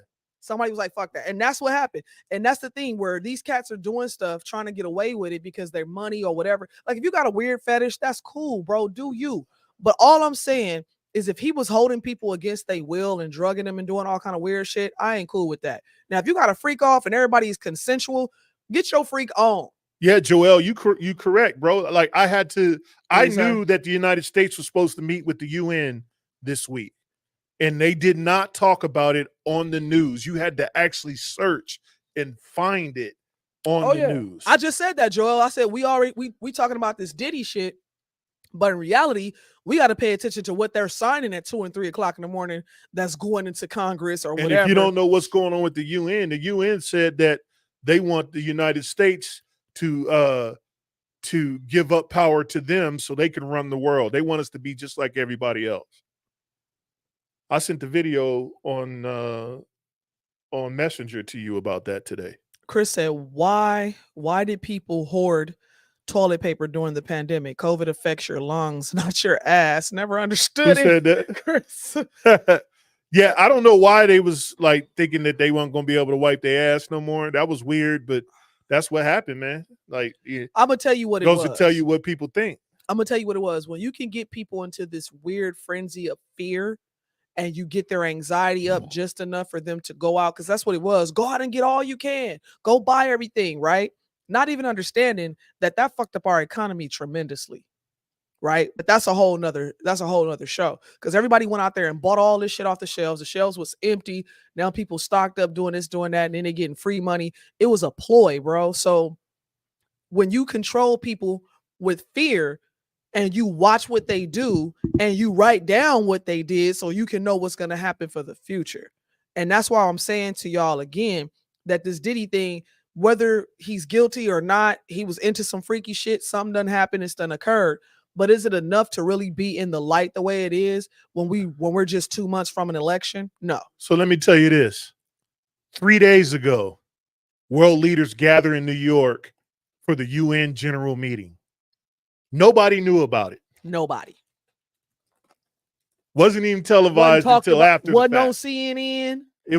Speaker 1: Somebody was like, fuck that. And that's what happened. And that's the thing where these cats are doing stuff, trying to get away with it because they're money or whatever. Like, if you got a weird fetish, that's cool, bro. Do you. But all I'm saying is if he was holding people against their will and drugging them and doing all kind of weird shit, I ain't cool with that. Now, if you got a freak off and everybody's consensual, get your freak on.
Speaker 2: Yeah, Joel, you correct, bro. Like, I knew that the United States was supposed to meet with the UN this week. And they did not talk about it on the news. You had to actually search and find it on the news.
Speaker 1: I just said that, Joel. I said we talking about this Diddy shit, but in reality, we got to pay attention to what they're signing at 2 and 3 o'clock in the morning. That's going into Congress or whatever.
Speaker 2: And if you don't know what's going on with the UN said that they want the United States to give up power to them so they can run the world. They want us to be just like everybody else. I sent the video on Messenger to you about that today.
Speaker 1: Chris said, why did people hoard toilet paper during the pandemic? COVID affects your lungs, not your ass. Never understood
Speaker 2: Who
Speaker 1: it.
Speaker 2: said that?
Speaker 1: Chris.
Speaker 2: Yeah, I don't know why they was like thinking that they weren't going to be able to wipe their ass no more. That was weird, but that's what happened, man. Like,
Speaker 1: I'm gonna tell you what it
Speaker 2: goes
Speaker 1: was.
Speaker 2: to tell you what people think.
Speaker 1: I'm gonna tell you what it was. When you can get people into this weird frenzy of fear, and you get their anxiety up just enough for them to go out, because that's what it was. Go out and get all you can. Go buy everything, right? Not even understanding that fucked up our economy tremendously. Right. But that's a whole nother show, because everybody went out there and bought all this shit off the shelves. The shelves was empty. Now people stocked up doing this, doing that, and then they're getting free money. It was a ploy, bro. So when you control people with fear and you watch what they do and you write down what they did so you can know what's going to happen for the future. And that's why I'm saying to y'all again that this Diddy thing, whether he's guilty or not, he was into some freaky shit. Something done happened. It's done occurred. But is it enough to really be in the light the way it is when we're just 2 months from an election? No.
Speaker 2: So let me tell you this. 3 days ago, world leaders gather in New York for the UN General Meeting. Nobody knew about it.
Speaker 1: Nobody.
Speaker 2: Wasn't even televised until after the
Speaker 1: wasn't
Speaker 2: fact.
Speaker 1: on CNN.
Speaker 2: It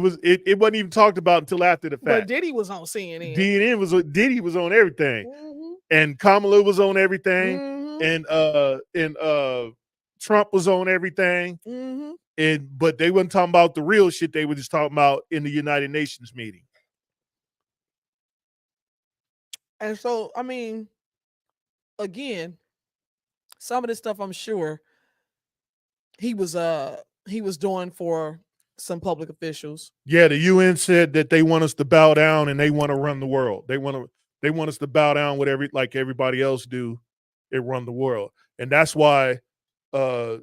Speaker 2: wasn't even talked about until after the fact.
Speaker 1: But Diddy was on CNN.
Speaker 2: Diddy was on everything.
Speaker 1: Mm-hmm.
Speaker 2: And Kamala was on everything.
Speaker 1: Mm-hmm.
Speaker 2: And Trump was on everything.
Speaker 1: Mm-hmm.
Speaker 2: But they wasn't talking about the real shit. They were just talking about in the United Nations meeting.
Speaker 1: And so, I mean, again, some of this stuff I'm sure he was doing for some public officials.
Speaker 2: Yeah, the UN said that they want us to bow down and they want to run the world. They want us to bow down with like everybody else do and run the world. And that's why Trump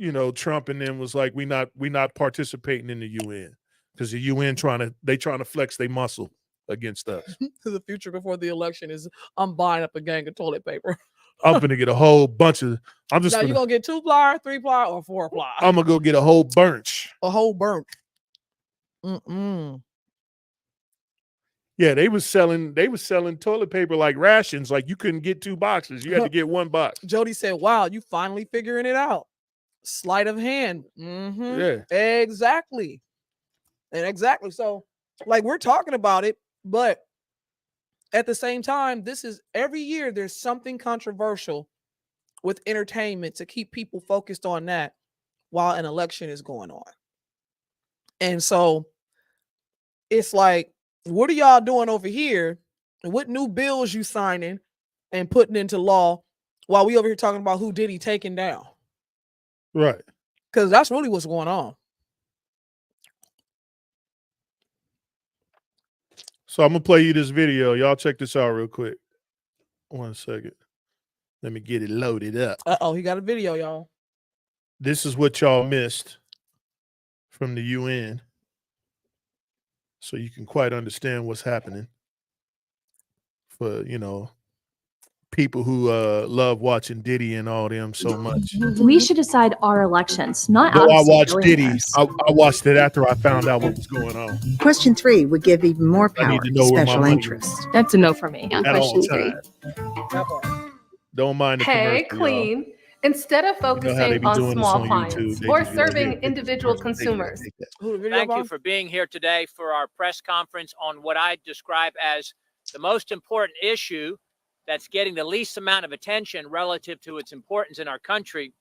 Speaker 2: and them was like, we not participating in the UN, because the UN trying to flex their muscle against us.
Speaker 1: The future before the election is I'm buying up a gang of toilet paper.
Speaker 2: I'm gonna get a whole bunch of.
Speaker 1: Now you gonna get 2-ply, 3-ply, or 4-ply?
Speaker 2: I'm gonna go get a whole bunch.
Speaker 1: A whole bunch. Mm-mm.
Speaker 2: Yeah, they was selling toilet paper like rations. Like you couldn't get 2 boxes. You had to get 1 box.
Speaker 1: Jody said, "Wow, you finally figuring it out. Sleight of hand." Mm-hmm.
Speaker 2: Yeah,
Speaker 1: exactly. So, like, we're talking about it, but at the same time, this is every year there's something controversial with entertainment to keep people focused on that while an election is going on. And so it's like, what are y'all doing over here? And what new bills you signing and putting into law while we over here talking about who Diddy taking down?
Speaker 2: right.
Speaker 1: Because that's really what's going on.
Speaker 2: So I'm gonna play you this video. Y'all check this out real quick. 1 second. Let me get it loaded up.
Speaker 1: He got a video, y'all.
Speaker 2: This is what y'all missed from the UN, so you can quite understand what's happening for people who love watching Diddy and all them so much.
Speaker 7: We should decide our elections, not
Speaker 2: No, I
Speaker 7: out-of-state
Speaker 2: watched Diddy.
Speaker 7: billionaires.
Speaker 2: I watched it after I found out what was going on.
Speaker 8: Question 3 would give even more
Speaker 2: I
Speaker 8: power
Speaker 2: need to
Speaker 8: to
Speaker 2: know where my
Speaker 8: special
Speaker 2: money
Speaker 8: interests.
Speaker 7: That's a no for me on
Speaker 2: At all
Speaker 7: question 3.
Speaker 2: times. Don't mind the
Speaker 9: Hey,
Speaker 2: commercial,
Speaker 9: Queen.
Speaker 2: y'all.
Speaker 9: Instead of
Speaker 2: You know how they
Speaker 9: focusing
Speaker 2: be
Speaker 9: on
Speaker 2: doing this
Speaker 9: small
Speaker 2: on
Speaker 9: clients
Speaker 2: YouTube. They
Speaker 9: or
Speaker 2: just be like,
Speaker 9: serving
Speaker 2: "Hey,
Speaker 9: individual
Speaker 2: take that,
Speaker 9: consumers,
Speaker 2: take that."
Speaker 1: Who the video
Speaker 10: Thank you
Speaker 1: about?
Speaker 10: for being here today for our press conference on what I describe as the most important issue that's getting the least amount of attention relative to its importance in our country.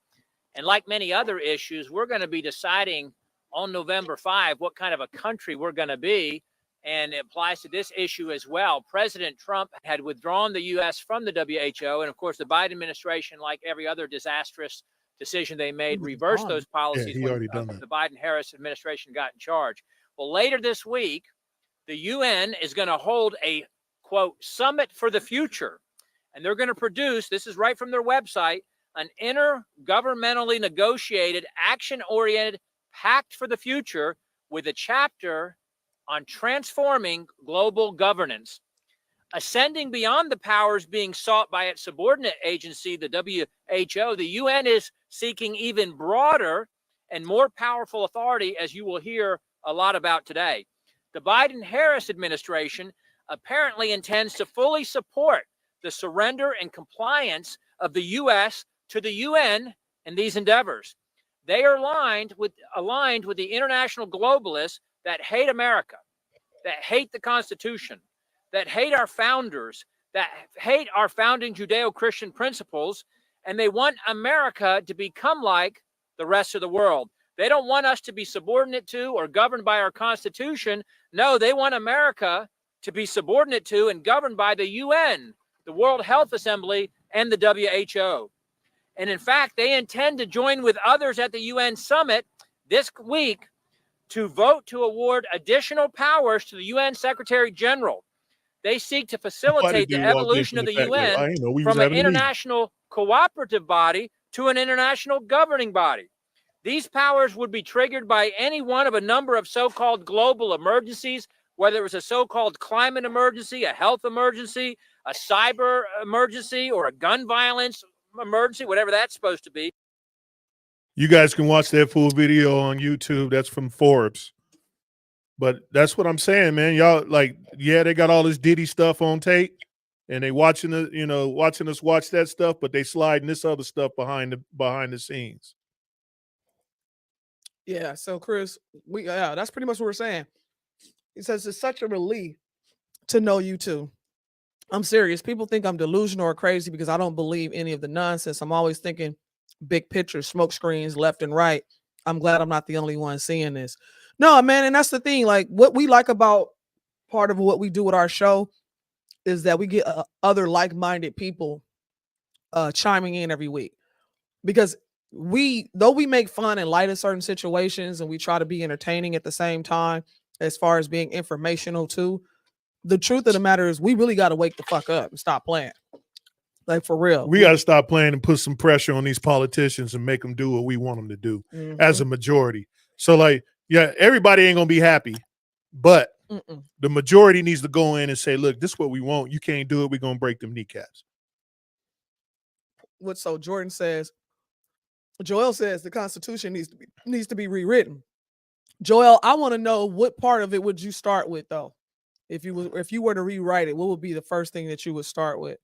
Speaker 10: And like many other issues, we're going to be deciding on November 5 what kind of a country we're going to be. And it applies to this issue as well. President Trump had withdrawn the U.S. from the WHO. And of course, the Biden administration, like every other disastrous decision they made, reversed those policies
Speaker 2: he
Speaker 10: when
Speaker 2: already done that.
Speaker 10: the Biden-Harris administration got in charge. Well, later this week, the UN is going to hold a, quote, summit for the future. And they're going to produce, this is right from their website, an intergovernmentally negotiated, action-oriented pact for the future with a chapter on transforming global governance. Ascending beyond the powers being sought by its subordinate agency, the WHO, the UN is seeking even broader and more powerful authority, as you will hear a lot about today. The Biden-Harris administration apparently intends to fully support the surrender and compliance of the U.S. to the UN in these endeavors. They are aligned with the international globalists that hate America, that hate the Constitution, that hate our founders, that hate our founding Judeo-Christian principles, and they want America to become like the rest of the world. They don't want us to be subordinate to or governed by our Constitution. No, they want America to be subordinate to and governed by the UN, the World Health Assembly, and the WHO. And in fact, they intend to join with others at the UN summit this week to vote to award additional powers to the UN Secretary General. They seek to facilitate the evolution of the UN from an international cooperative body to an international governing body. These powers would be triggered by any one of a number of so-called global emergencies, whether it was a so-called climate emergency, a health emergency, a cyber emergency, or a gun violence emergency, whatever that's supposed to be.
Speaker 2: You guys can watch that full video on YouTube. That's from Forbes. But that's what I'm saying, man. Y'all, like, yeah, they got all this Diddy stuff on tape, and they watching us watch that stuff, but they sliding this other stuff behind the scenes.
Speaker 1: Yeah. So, Chris, that's pretty much what we're saying. He says it's such a relief to know you too. I'm serious. People think I'm delusional or crazy because I don't believe any of the nonsense. I'm always thinking big picture, smoke screens left and right. I'm glad I'm not the only one seeing this. No, man. And that's the thing. Like, what we like about part of what we do with our show is that we get other like-minded people chiming in every week, because though we make fun and light of certain situations and we try to be entertaining at the same time, as far as being informational too, the truth of the matter is we really got to wake the fuck up and stop playing. Like, for real.
Speaker 2: We got to stop playing and put some pressure on these politicians and make them do what we want them to do as a majority. So, like, yeah, everybody ain't going to be happy, but the majority needs to go in and say, look, this is what we want. You can't do it. We're going to break them kneecaps.
Speaker 1: So Joel says the Constitution needs to be rewritten. Joel, I want to know, what part of it would you start with, though? If you were to rewrite it, what would be the first thing that you would start with?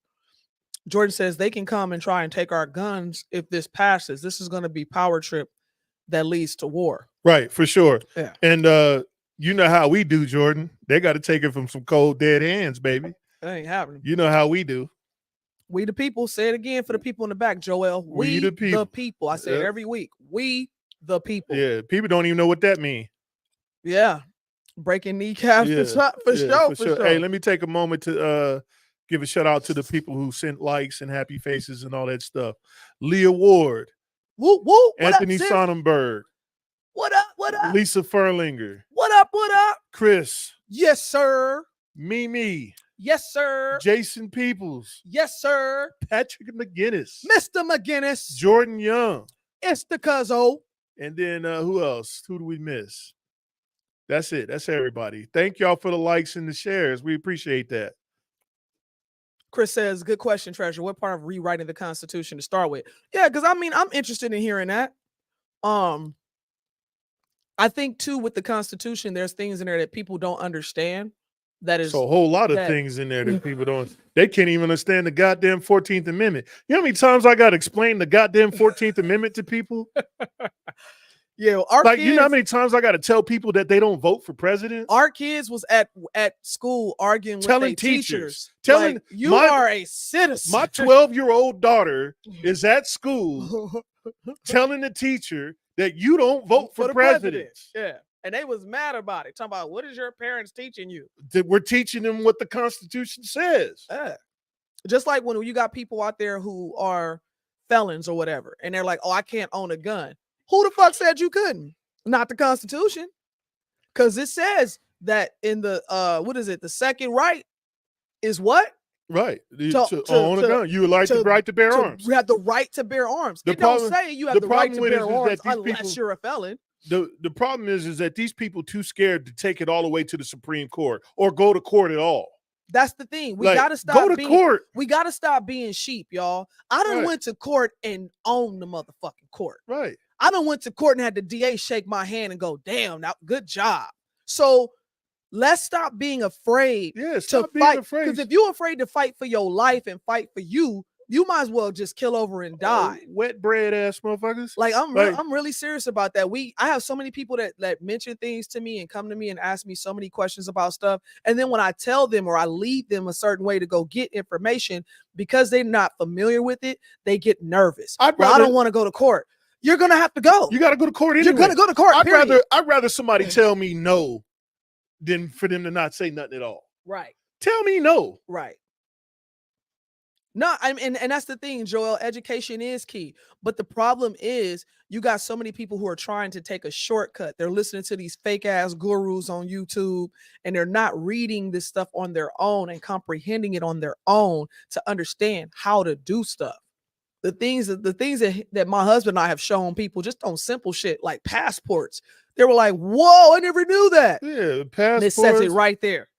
Speaker 1: Jordan says they can come and try and take our guns if this passes. This is going to be power trip that leads to war.
Speaker 2: Right, for sure.
Speaker 1: Yeah.
Speaker 2: And you know how we do, Jordan. They got to take it from some cold, dead hands, baby.
Speaker 1: That ain't happening.
Speaker 2: You know how we do.
Speaker 1: We the people. Say it again for the people in the back, Joel. We the people. I say it every week. We the people.
Speaker 2: Yeah, people don't even know what that means.
Speaker 1: Yeah. Breaking kneecaps for sure.
Speaker 2: Hey, let me take a moment to give a shout out to the people who sent likes and happy faces and all that stuff. Leah Ward.
Speaker 1: Woo, woo.
Speaker 2: Anthony Sonnenberg.
Speaker 1: What up? What up?
Speaker 2: Lisa Furlinger.
Speaker 1: What up? What up?
Speaker 2: Chris.
Speaker 1: Yes, sir.
Speaker 2: Mimi.
Speaker 1: Yes, sir.
Speaker 2: Jason Peoples.
Speaker 1: Yes, sir.
Speaker 2: Patrick McGinnis.
Speaker 1: Mr. McGinnis.
Speaker 2: Jordan Young.
Speaker 1: It's the cuzzo.
Speaker 2: And then who else? Who do we miss? That's it. That's everybody. Thank y'all for the likes and the shares. We appreciate that.
Speaker 1: Chris says, good question, Treasure. What part of rewriting the Constitution to start with? Yeah, because I mean, I'm interested in hearing that. I think too, with the Constitution, there's things in there that people don't understand. That is
Speaker 2: so a whole lot of things in there that people don't. They can't even understand the goddamn 14th Amendment. You know how many times I got to explain the goddamn 14th Amendment to people?
Speaker 1: Yeah,
Speaker 2: you know how many times I got to tell people that they don't vote for president?
Speaker 1: Our kids was at school arguing with their teachers.
Speaker 2: Telling
Speaker 1: like, you are a citizen.
Speaker 2: My 12-year-old daughter is at school telling the teacher that you don't vote for president.
Speaker 1: Yeah. And they was mad about it. Talking about, what is your parents teaching you?
Speaker 2: That we're teaching them what the Constitution says.
Speaker 1: Just like when you got people out there who are felons or whatever, and they're like, oh, I can't own a gun. Who the fuck said you couldn't? Not the Constitution. Because it says that in the, the second right is what?
Speaker 2: Right. To own a gun. You would like the right to bear arms.
Speaker 1: You have the right to bear arms. It don't say you have the right to bear arms unless you're a felon.
Speaker 2: The problem is that these people too scared to take it all the way to the Supreme Court or go to court at all.
Speaker 1: That's the thing. We gotta stop.
Speaker 2: Go to court.
Speaker 1: We gotta stop being sheep, y'all. I done went to court and owned the motherfucking court.
Speaker 2: Right.
Speaker 1: I done went to court and had the DA shake my hand and go, damn, now good job. So let's stop being afraid to fight. Because if you're afraid to fight for your life and fight for you, you might as well just kill over and die.
Speaker 2: Wet bread ass motherfuckers.
Speaker 1: Like I'm really serious about that. I have so many people that mention things to me and come to me and ask me so many questions about stuff. And then when I tell them or I lead them a certain way to go get information, because they're not familiar with it, they get nervous. I don't want to go to court. You're gonna have to go.
Speaker 2: You got to go to court anyway.
Speaker 1: You're gonna go to court.
Speaker 2: I'd rather somebody tell me no than for them to not say nothing at all.
Speaker 1: Right.
Speaker 2: Tell me no.
Speaker 1: Right. No, and that's the thing, Joel. Education is key. But the problem is you got so many people who are trying to take a shortcut. They're listening to these fake ass gurus on YouTube, and they're not reading this stuff on their own and comprehending it on their own to understand how to do stuff. The things that my husband and I have shown people just on simple shit like passports. They were like, whoa, I never knew that.
Speaker 2: Yeah, passports.
Speaker 1: And it says it right there.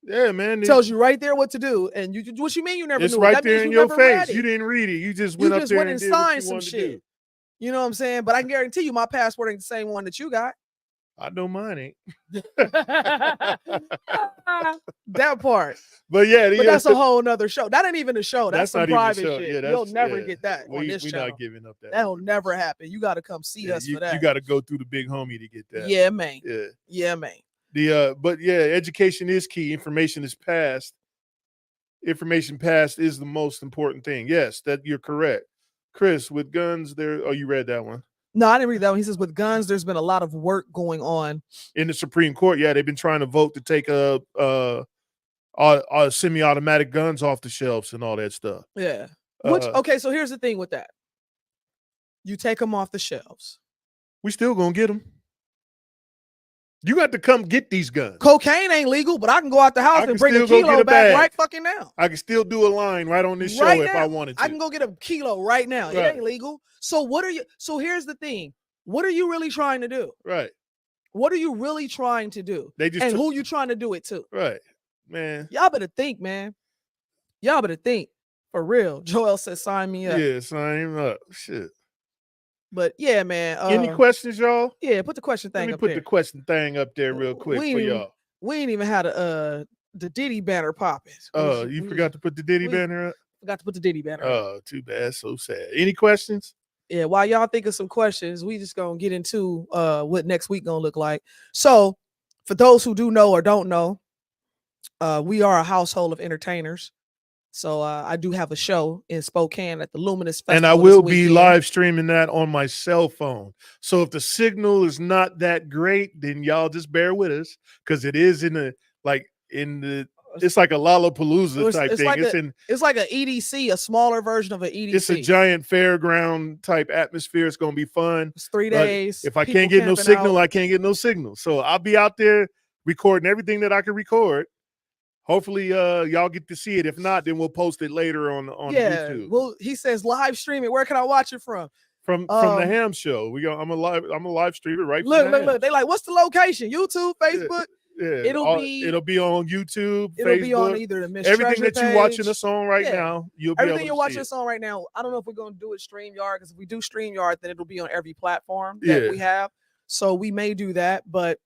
Speaker 2: Yeah, man.
Speaker 1: Tells you right there what to do. And you what you mean you never knew?
Speaker 2: It's right
Speaker 1: that
Speaker 2: there in your face. You didn't read it. You just went up there and signed some shit.
Speaker 1: You know what I'm saying? But I can guarantee you my passport ain't the same one that you got.
Speaker 2: I know mine ain't.
Speaker 1: That part.
Speaker 2: But yeah,
Speaker 1: but that's a whole nother show. That ain't even a show. That's some private shit.
Speaker 2: Yeah,
Speaker 1: you'll never get that on this channel.
Speaker 2: We're not giving up that.
Speaker 1: That'll never happen. You got to come see us for that.
Speaker 2: You got to go through the big homie to get that.
Speaker 1: Yeah, man.
Speaker 2: Yeah,
Speaker 1: man.
Speaker 2: But yeah, education is key. Information is passed. Information passed is the most important thing. Yes, that you're correct. Chris, with guns, you read that one.
Speaker 1: No, I didn't read that one. He says with guns, there's been a lot of work going on
Speaker 2: in the Supreme Court. Yeah, they've been trying to vote to take semi-automatic guns off the shelves and all that stuff.
Speaker 1: Yeah. Okay, so here's the thing with that. You take them off the shelves.
Speaker 2: We still gonna get them. You got to come get these guns.
Speaker 1: Cocaine ain't legal, but I can go out the house and bring a kilo back right fucking now.
Speaker 2: I can still do a line right on this show if I wanted to.
Speaker 1: I can go get a kilo right now. Right. It ain't legal. So so here's the thing. What are you really trying to do?
Speaker 2: Right.
Speaker 1: What are you really trying to do? Who you trying to do it to?
Speaker 2: Right. Man.
Speaker 1: Y'all better think, man. Y'all better think. For real. Joel says sign me up.
Speaker 2: Yeah, sign him up. Shit.
Speaker 1: But yeah, man.
Speaker 2: Any questions, y'all?
Speaker 1: Yeah, put the question thing up there.
Speaker 2: Let me put the question thing up there real quick for y'all.
Speaker 1: We ain't even had the Diddy banner popping.
Speaker 2: Oh, you forgot to put the Diddy banner up?
Speaker 1: Forgot to put the Diddy banner up.
Speaker 2: Oh, too bad. So sad. Any questions?
Speaker 1: Yeah, while y'all think of some questions, we just gonna get into what next week gonna look like. So for those who do know or don't know, we are a household of entertainers. So I do have a show in Spokane at the Luminous Festival.
Speaker 2: And I will be live streaming that on my cell phone. So if the signal is not that great, then y'all just bear with us because it is it's like a Lollapalooza type thing.
Speaker 1: It's like an EDC, a smaller version of an EDC.
Speaker 2: It's a giant fairground type atmosphere. It's gonna be fun.
Speaker 1: It's 3 days.
Speaker 2: If I can't get no signal, I can't get no signal. So I'll be out there recording everything that I can record. Hopefully, y'all get to see it. If not, then we'll post it later on YouTube.
Speaker 1: Well, he says live stream it. Where can I watch it from?
Speaker 2: From the Ham Show. I'm a live streamer right.
Speaker 1: Look. They like, what's the location? YouTube, Facebook.
Speaker 2: Yeah.
Speaker 1: It'll
Speaker 2: be on YouTube.
Speaker 1: It'll
Speaker 2: Facebook,
Speaker 1: be on either the Miss
Speaker 2: everything
Speaker 1: Treasure
Speaker 2: that you're watching us on right now. You'll be
Speaker 1: everything
Speaker 2: able
Speaker 1: you're
Speaker 2: to
Speaker 1: watching
Speaker 2: see
Speaker 1: us on right now. I don't know if we're gonna do it StreamYard because if we do StreamYard, then it'll be on every platform that we have. So we may do that, but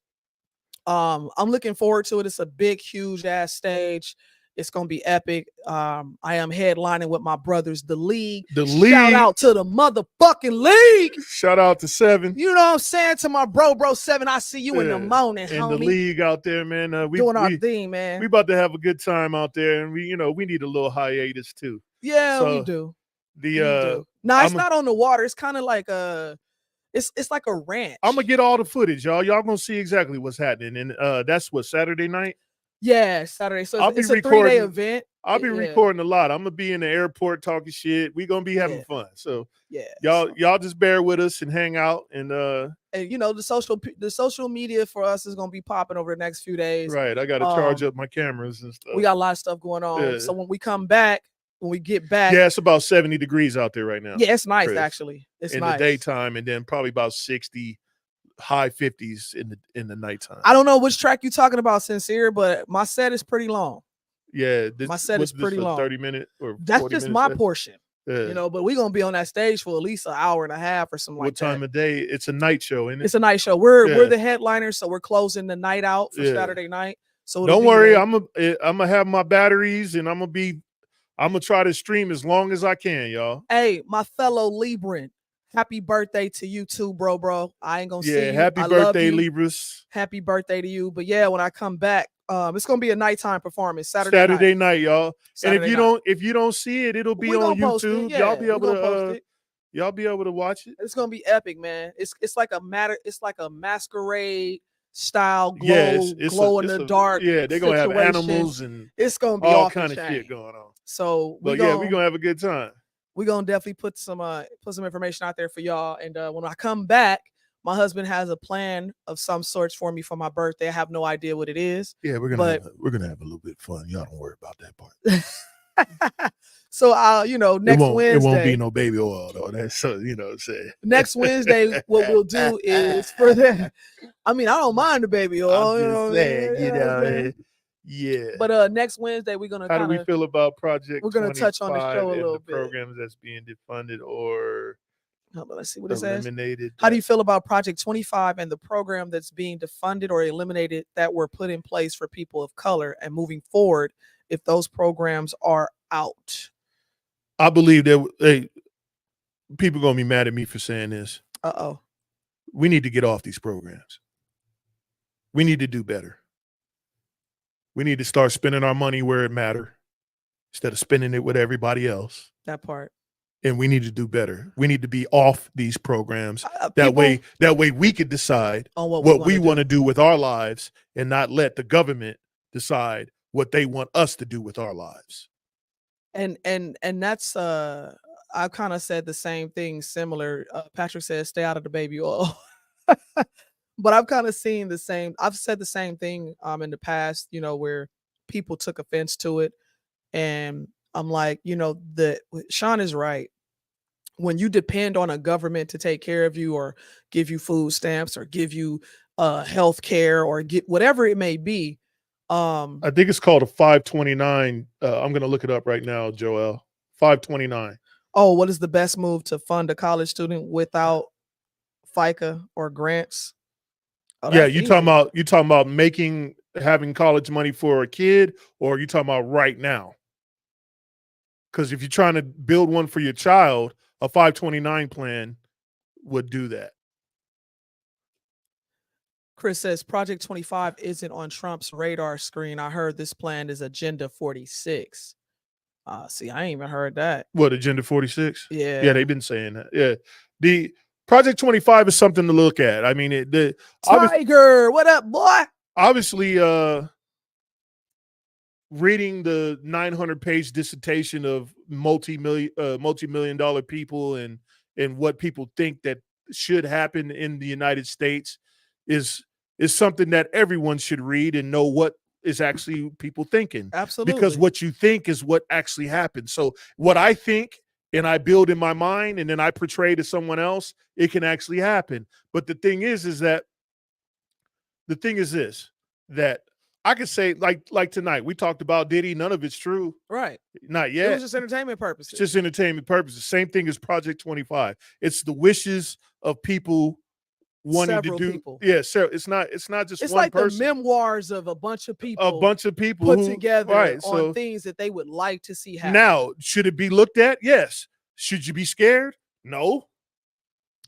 Speaker 1: I'm looking forward to it. It's a big, huge ass stage. It's gonna be epic. I am headlining with my brothers, the League. Shout out to the motherfucking League.
Speaker 2: Shout out to 7.
Speaker 1: You know what I'm saying? To my bro 7. I see you in the morning,
Speaker 2: and
Speaker 1: homie.
Speaker 2: The League out there, man. We
Speaker 1: doing our thing, man.
Speaker 2: We about to have a good time out there, and we need a little hiatus too.
Speaker 1: Yeah, we do. No, it's not on the water. It's kind of like it's like a ranch.
Speaker 2: I'm gonna get all the footage, y'all. Y'all gonna see exactly what's happening, and that's what Saturday night.
Speaker 1: Yeah, Saturday. So it's a 3-day event.
Speaker 2: I'll be recording a lot. I'm gonna be in the airport talking shit. We're gonna be having fun. So y'all just bear with us and hang out and
Speaker 1: you know the social media for us is gonna be popping over the next few days.
Speaker 2: Right. I gotta charge up my cameras and stuff.
Speaker 1: We got a lot of stuff going on. Yeah. So when we get back.
Speaker 2: Yeah, it's about 70 degrees out there right now.
Speaker 1: Yeah, it's nice actually. It's
Speaker 2: in
Speaker 1: nice.
Speaker 2: The daytime, and then probably about 60. High 50s in the nighttime.
Speaker 1: I don't know which track you're talking about, Sincere, but my set is pretty long.
Speaker 2: Yeah,
Speaker 1: my set is pretty long.
Speaker 2: 30-minute or
Speaker 1: that's just my portion. You know, but we're gonna be on that stage for at least an hour and a half or something like that.
Speaker 2: What time of day? It's a night show, isn't it?
Speaker 1: It's a night show. We're the headliners, so we're closing the night out for Saturday night. So
Speaker 2: don't worry, I'm gonna have my batteries, and I'm gonna try to stream as long as I can, y'all.
Speaker 1: Hey, my fellow Libran, happy birthday to you too, bro. I ain't gonna see you.
Speaker 2: Happy birthday, Libras.
Speaker 1: Happy birthday to you. But yeah, when I come back, it's gonna be a nighttime performance
Speaker 2: Saturday night, y'all.
Speaker 1: Saturday
Speaker 2: and if you don't see it, it'll be on YouTube.
Speaker 1: Yeah,
Speaker 2: y'all be able to watch it.
Speaker 1: It's gonna be epic, man. It's like a masquerade style glow in the dark.
Speaker 2: Yeah, they're gonna have animals and
Speaker 1: it's gonna be
Speaker 2: all kind of shit going on.
Speaker 1: So
Speaker 2: we're gonna have a good time.
Speaker 1: We're gonna definitely put some information out there for y'all. And when I come back, my husband has a plan of some sorts for me for my birthday. I have no idea what it is.
Speaker 2: Yeah, we're gonna have a little bit of fun. Y'all don't worry about that part.
Speaker 1: So next Wednesday.
Speaker 2: It won't be no baby oil though. That's saying.
Speaker 1: Next Wednesday, what we'll do is for that. I mean, I don't mind the baby oil.
Speaker 2: Yeah.
Speaker 1: But next Wednesday we're gonna.
Speaker 2: How do we feel about Project?
Speaker 1: We're gonna touch on the show a little bit.
Speaker 2: Programs that's being defunded or.
Speaker 1: Hold on, let's see what it says.
Speaker 2: Eliminated.
Speaker 1: How do you feel about Project 25 and the program that's being defunded or eliminated that were put in place for people of color, and moving forward if those programs are out?
Speaker 2: I believe that people are gonna be mad at me for saying this. We need to get off these programs. We need to do better. We need to start spending our money where it matters instead of spending it with everybody else.
Speaker 1: That part.
Speaker 2: And we need to do better. We need to be off these programs. That way we could decide on what we want to do with our lives and not let the government decide what they want us to do with our lives.
Speaker 1: And that's I've kind of said the same thing similar. Patrick says stay out of the baby oil. But I've kind of seen the same. I've said the same thing in the past, where people took offense to it. And I'm like, Sean is right. When you depend on a government to take care of you or give you food stamps or give you health care or get whatever it may be.
Speaker 2: I think it's called a 529. I'm going to look it up right now, Joel. 529.
Speaker 1: Oh, what is the best move to fund a college student without FICA or grants?
Speaker 2: Yeah, you talking about having college money for a kid, or you talking about right now? Because if you're trying to build one for your child, a 529 plan would do that.
Speaker 1: Chris says Project 25 isn't on Trump's radar screen. I heard this plan is Agenda 46. See, I ain't even heard that.
Speaker 2: What, Agenda 46?
Speaker 1: Yeah.
Speaker 2: Yeah, they've been saying that. Yeah. The Project 25 is something to look at. I mean,
Speaker 1: Tiger, what up, boy?
Speaker 2: Obviously, reading the 900-page dissertation of multi-million-dollar people and what people think that should happen in the United States is something that everyone should read and know what is actually people thinking.
Speaker 1: Absolutely.
Speaker 2: Because what you think is what actually happens. So what I think and I build in my mind and then I portray to someone else, it can actually happen. But the thing is that I could say, like tonight, we talked about Diddy. None of it's true.
Speaker 1: Right.
Speaker 2: Not yet.
Speaker 1: It was just entertainment purposes.
Speaker 2: It's just entertainment purposes. Same thing as Project 25. It's the wishes of people wanting
Speaker 1: Several
Speaker 2: to do.
Speaker 1: People.
Speaker 2: Yeah, so it's not just
Speaker 1: it's
Speaker 2: one
Speaker 1: like
Speaker 2: person.
Speaker 1: The memoirs of a bunch of people.
Speaker 2: Put
Speaker 1: together
Speaker 2: right,
Speaker 1: on things that they would like to see happen.
Speaker 2: Now, should it be looked at? Yes. Should you be scared? No.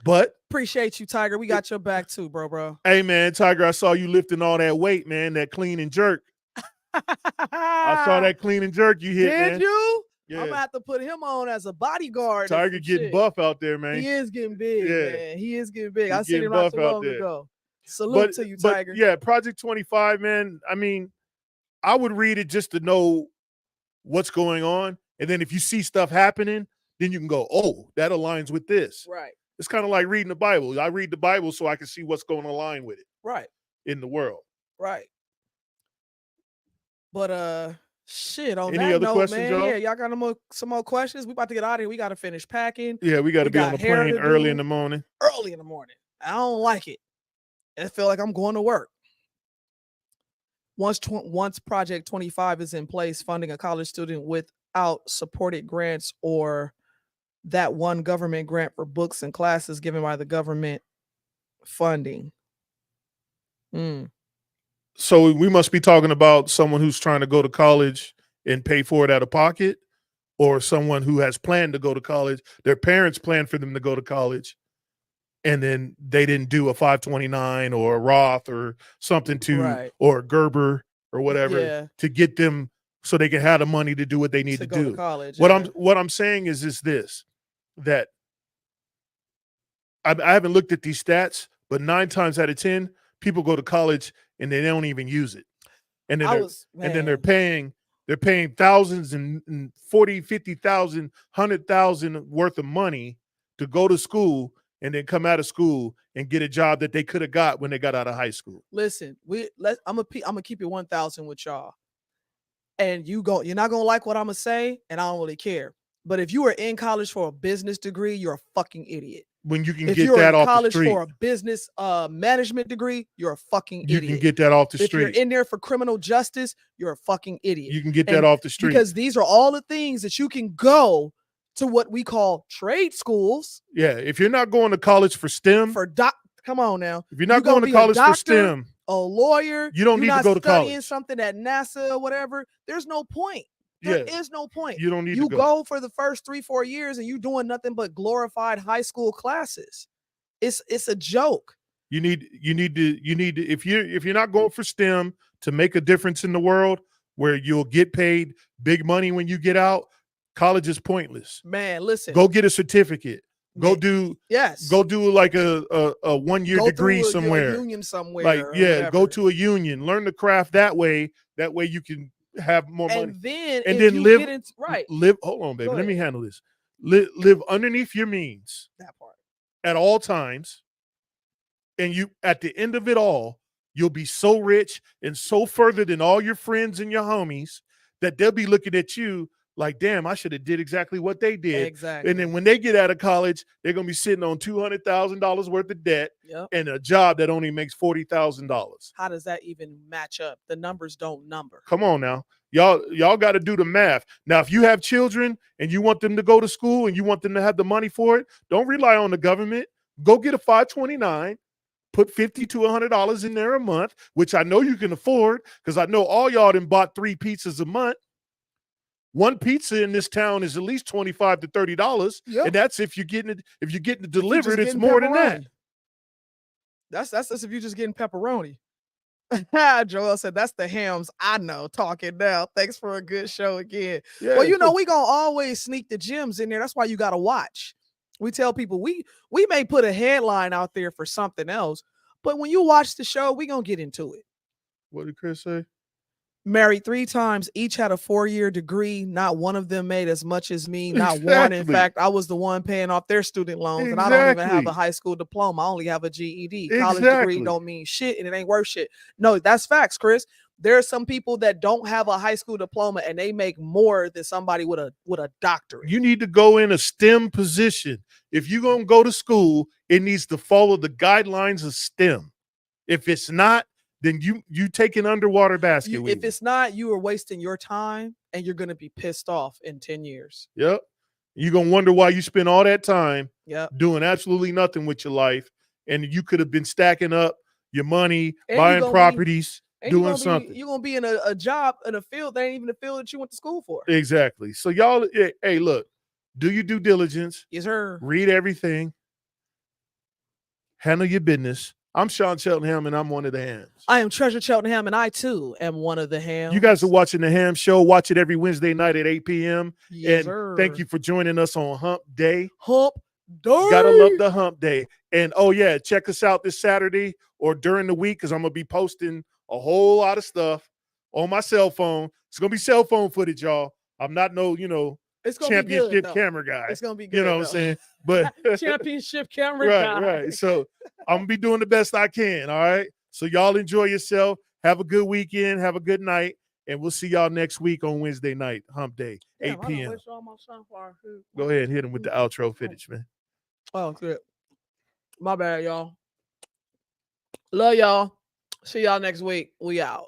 Speaker 2: But
Speaker 1: appreciate you, Tiger. We got your back too, bro.
Speaker 2: Hey, man, Tiger, I saw you lifting all that weight, man. That clean and jerk. I saw that clean and jerk you hit.
Speaker 1: Did
Speaker 2: man.
Speaker 1: you?
Speaker 2: Yeah.
Speaker 1: I'm gonna have to put him on as a bodyguard.
Speaker 2: Tiger getting buff out there, man.
Speaker 1: He is getting big, man. He is getting big. I seen him
Speaker 2: not
Speaker 1: so long ago. Salute to you, Tiger.
Speaker 2: Yeah, Project 25, man. I mean, I would read it just to know what's going on, and then if you see stuff happening, then you can go, "Oh, that aligns with this."
Speaker 1: Right.
Speaker 2: It's kind of like reading the Bible. I read the Bible so I can see what's going to align with it.
Speaker 1: Right.
Speaker 2: In the world.
Speaker 1: Right. But shit. On
Speaker 2: any
Speaker 1: that
Speaker 2: other
Speaker 1: note,
Speaker 2: questions,
Speaker 1: man,
Speaker 2: y'all?
Speaker 1: yeah, y'all got some more questions? We about to get out of here. We got to finish packing.
Speaker 2: Yeah, we got to be on the plane early in the morning.
Speaker 1: Early in the morning. I don't like it. I feel like I'm going to work. Once Project 25 is in place, funding a college student without supported grants or that one government grant for books and classes given by the government funding.
Speaker 2: So we must be talking about someone who's trying to go to college and pay for it out of pocket, or someone who has planned to go to college. Their parents planned for them to go to college, and then they didn't do a 529 or a Roth or something or a Gerber or whatever to get them so they can have the money to do what they need to do.
Speaker 1: To college,
Speaker 2: what I'm saying is this, that I haven't looked at these stats, but 9 times out of 10, people go to college and they don't even use it. And then they're paying thousands and 40, 50,000, 100,000 worth of money to go to school and then come out of school and get a job that they could have got when they got out of high school.
Speaker 1: Listen, I'm gonna keep it 1,000 with y'all. And you're not gonna like what I'm gonna say, and I don't really care. But if you are in college for a business degree, you're a fucking idiot.
Speaker 2: When you can get that off the street.
Speaker 1: If you're in college for a business management degree, you're a fucking idiot.
Speaker 2: You can get that off the street.
Speaker 1: If you're in there for criminal justice, you're a fucking idiot.
Speaker 2: You can get that off the street.
Speaker 1: Because these are all the things that you can go to what we call trade schools.
Speaker 2: Yeah, if you're not going to college for STEM.
Speaker 1: Come on now.
Speaker 2: If you're not going to college for STEM.
Speaker 1: A lawyer.
Speaker 2: You don't need to go to college.
Speaker 1: Studying something at NASA or whatever. There's no point. There is no point.
Speaker 2: You don't need
Speaker 1: to
Speaker 2: go.
Speaker 1: You go for the first 3-4 years and you doing nothing but glorified high school classes. It's a joke.
Speaker 2: You need to if you're not going for STEM to make a difference in the world where you'll get paid big money when you get out, college is pointless.
Speaker 1: Man, listen.
Speaker 2: Go get a certificate. Go do like a 1-year degree somewhere.
Speaker 1: A union somewhere.
Speaker 2: Like go to a union. Learn the craft that way. That way you can have more money.
Speaker 1: And then
Speaker 2: live. Hold on, baby. Let me handle this. Live underneath your means.
Speaker 1: That part.
Speaker 2: At all times. And you, at the end of it all, you'll be so rich and so further than all your friends and your homies that they'll be looking at you like, damn, I should have did exactly what they did.
Speaker 1: Exactly.
Speaker 2: And then when they get out of college, they're going to be sitting on $200,000 worth of debt and a job that only makes $40,000.
Speaker 1: How does that even match up? The numbers don't number.
Speaker 2: Come on now. Y'all got to do the math. Now, if you have children and you want them to go to school and you want them to have the money for it, don't rely on the government. Go get a 529. Put $50 to $100 in there a month, which I know you can afford because I know all y'all done bought 3 pizzas a month. One pizza in this town is at least $25 to $30, and that's if you're getting it delivered. It's more than that.
Speaker 1: That's if you're just getting pepperoni. Joel said that's the hams I know talking now. Thanks for a good show again. Yeah, well, we gonna always sneak the gems in there. That's why you gotta watch. We tell people we may put a headline out there for something else, but when you watch the show, we gonna get into it.
Speaker 2: What did Chris say?
Speaker 1: Married 3 times, each had a 4-year degree. Not one of them made as much as me. Not one. In fact, I was the one paying off their student loans, and I don't even have a high school diploma. I only have a GED. College degree don't mean shit, and it ain't worth shit. No, that's facts, Chris. There are some people that don't have a high school diploma, and they make more than somebody with a doctorate.
Speaker 2: You need to go in a STEM position. If you're gonna go to school, it needs to follow the guidelines of STEM. If it's not, then you take an underwater basket.
Speaker 1: If it's not, you are wasting your time and you're going to be pissed off in 10 years.
Speaker 2: Yep. You're going to wonder why you spent all that time doing absolutely nothing with your life. And you could have been stacking up your money, buying properties, doing something.
Speaker 1: You're going to be in a job in a field that ain't even the field that you went to school for.
Speaker 2: Exactly. So y'all, hey, look, do your due diligence.
Speaker 1: Yes, sir.
Speaker 2: Read everything. Handle your business. I'm Sean Cheltenham, and I'm one of the hams.
Speaker 1: I am Treasure Cheltenham, and I, too, am one of the hams.
Speaker 2: You guys are watching The Ham Show. Watch it every Wednesday night at 8 p.m.
Speaker 1: Yes,
Speaker 2: and thank you for joining us on Hump Day.
Speaker 1: Hump Day.
Speaker 2: Gotta love the Hump Day. And, check us out this Saturday or during the week because I'm going to be posting a whole lot of stuff on my cell phone. It's going to be cell phone footage, y'all. I'm not
Speaker 1: it's gonna
Speaker 2: championship
Speaker 1: be good,
Speaker 2: camera guy.
Speaker 1: It's gonna be good.
Speaker 2: You know what I'm saying? But
Speaker 1: championship camera guy.
Speaker 2: Right. So I'm gonna be doing the best I can. All right. So y'all enjoy yourself. Have a good weekend. Have a good night. And we'll see y'all next week on Wednesday night, Hump Day, 8 p.m. Go ahead and hit him with the outro finish, man.
Speaker 1: Oh, good. My bad, y'all. Love y'all. See y'all next week. We out.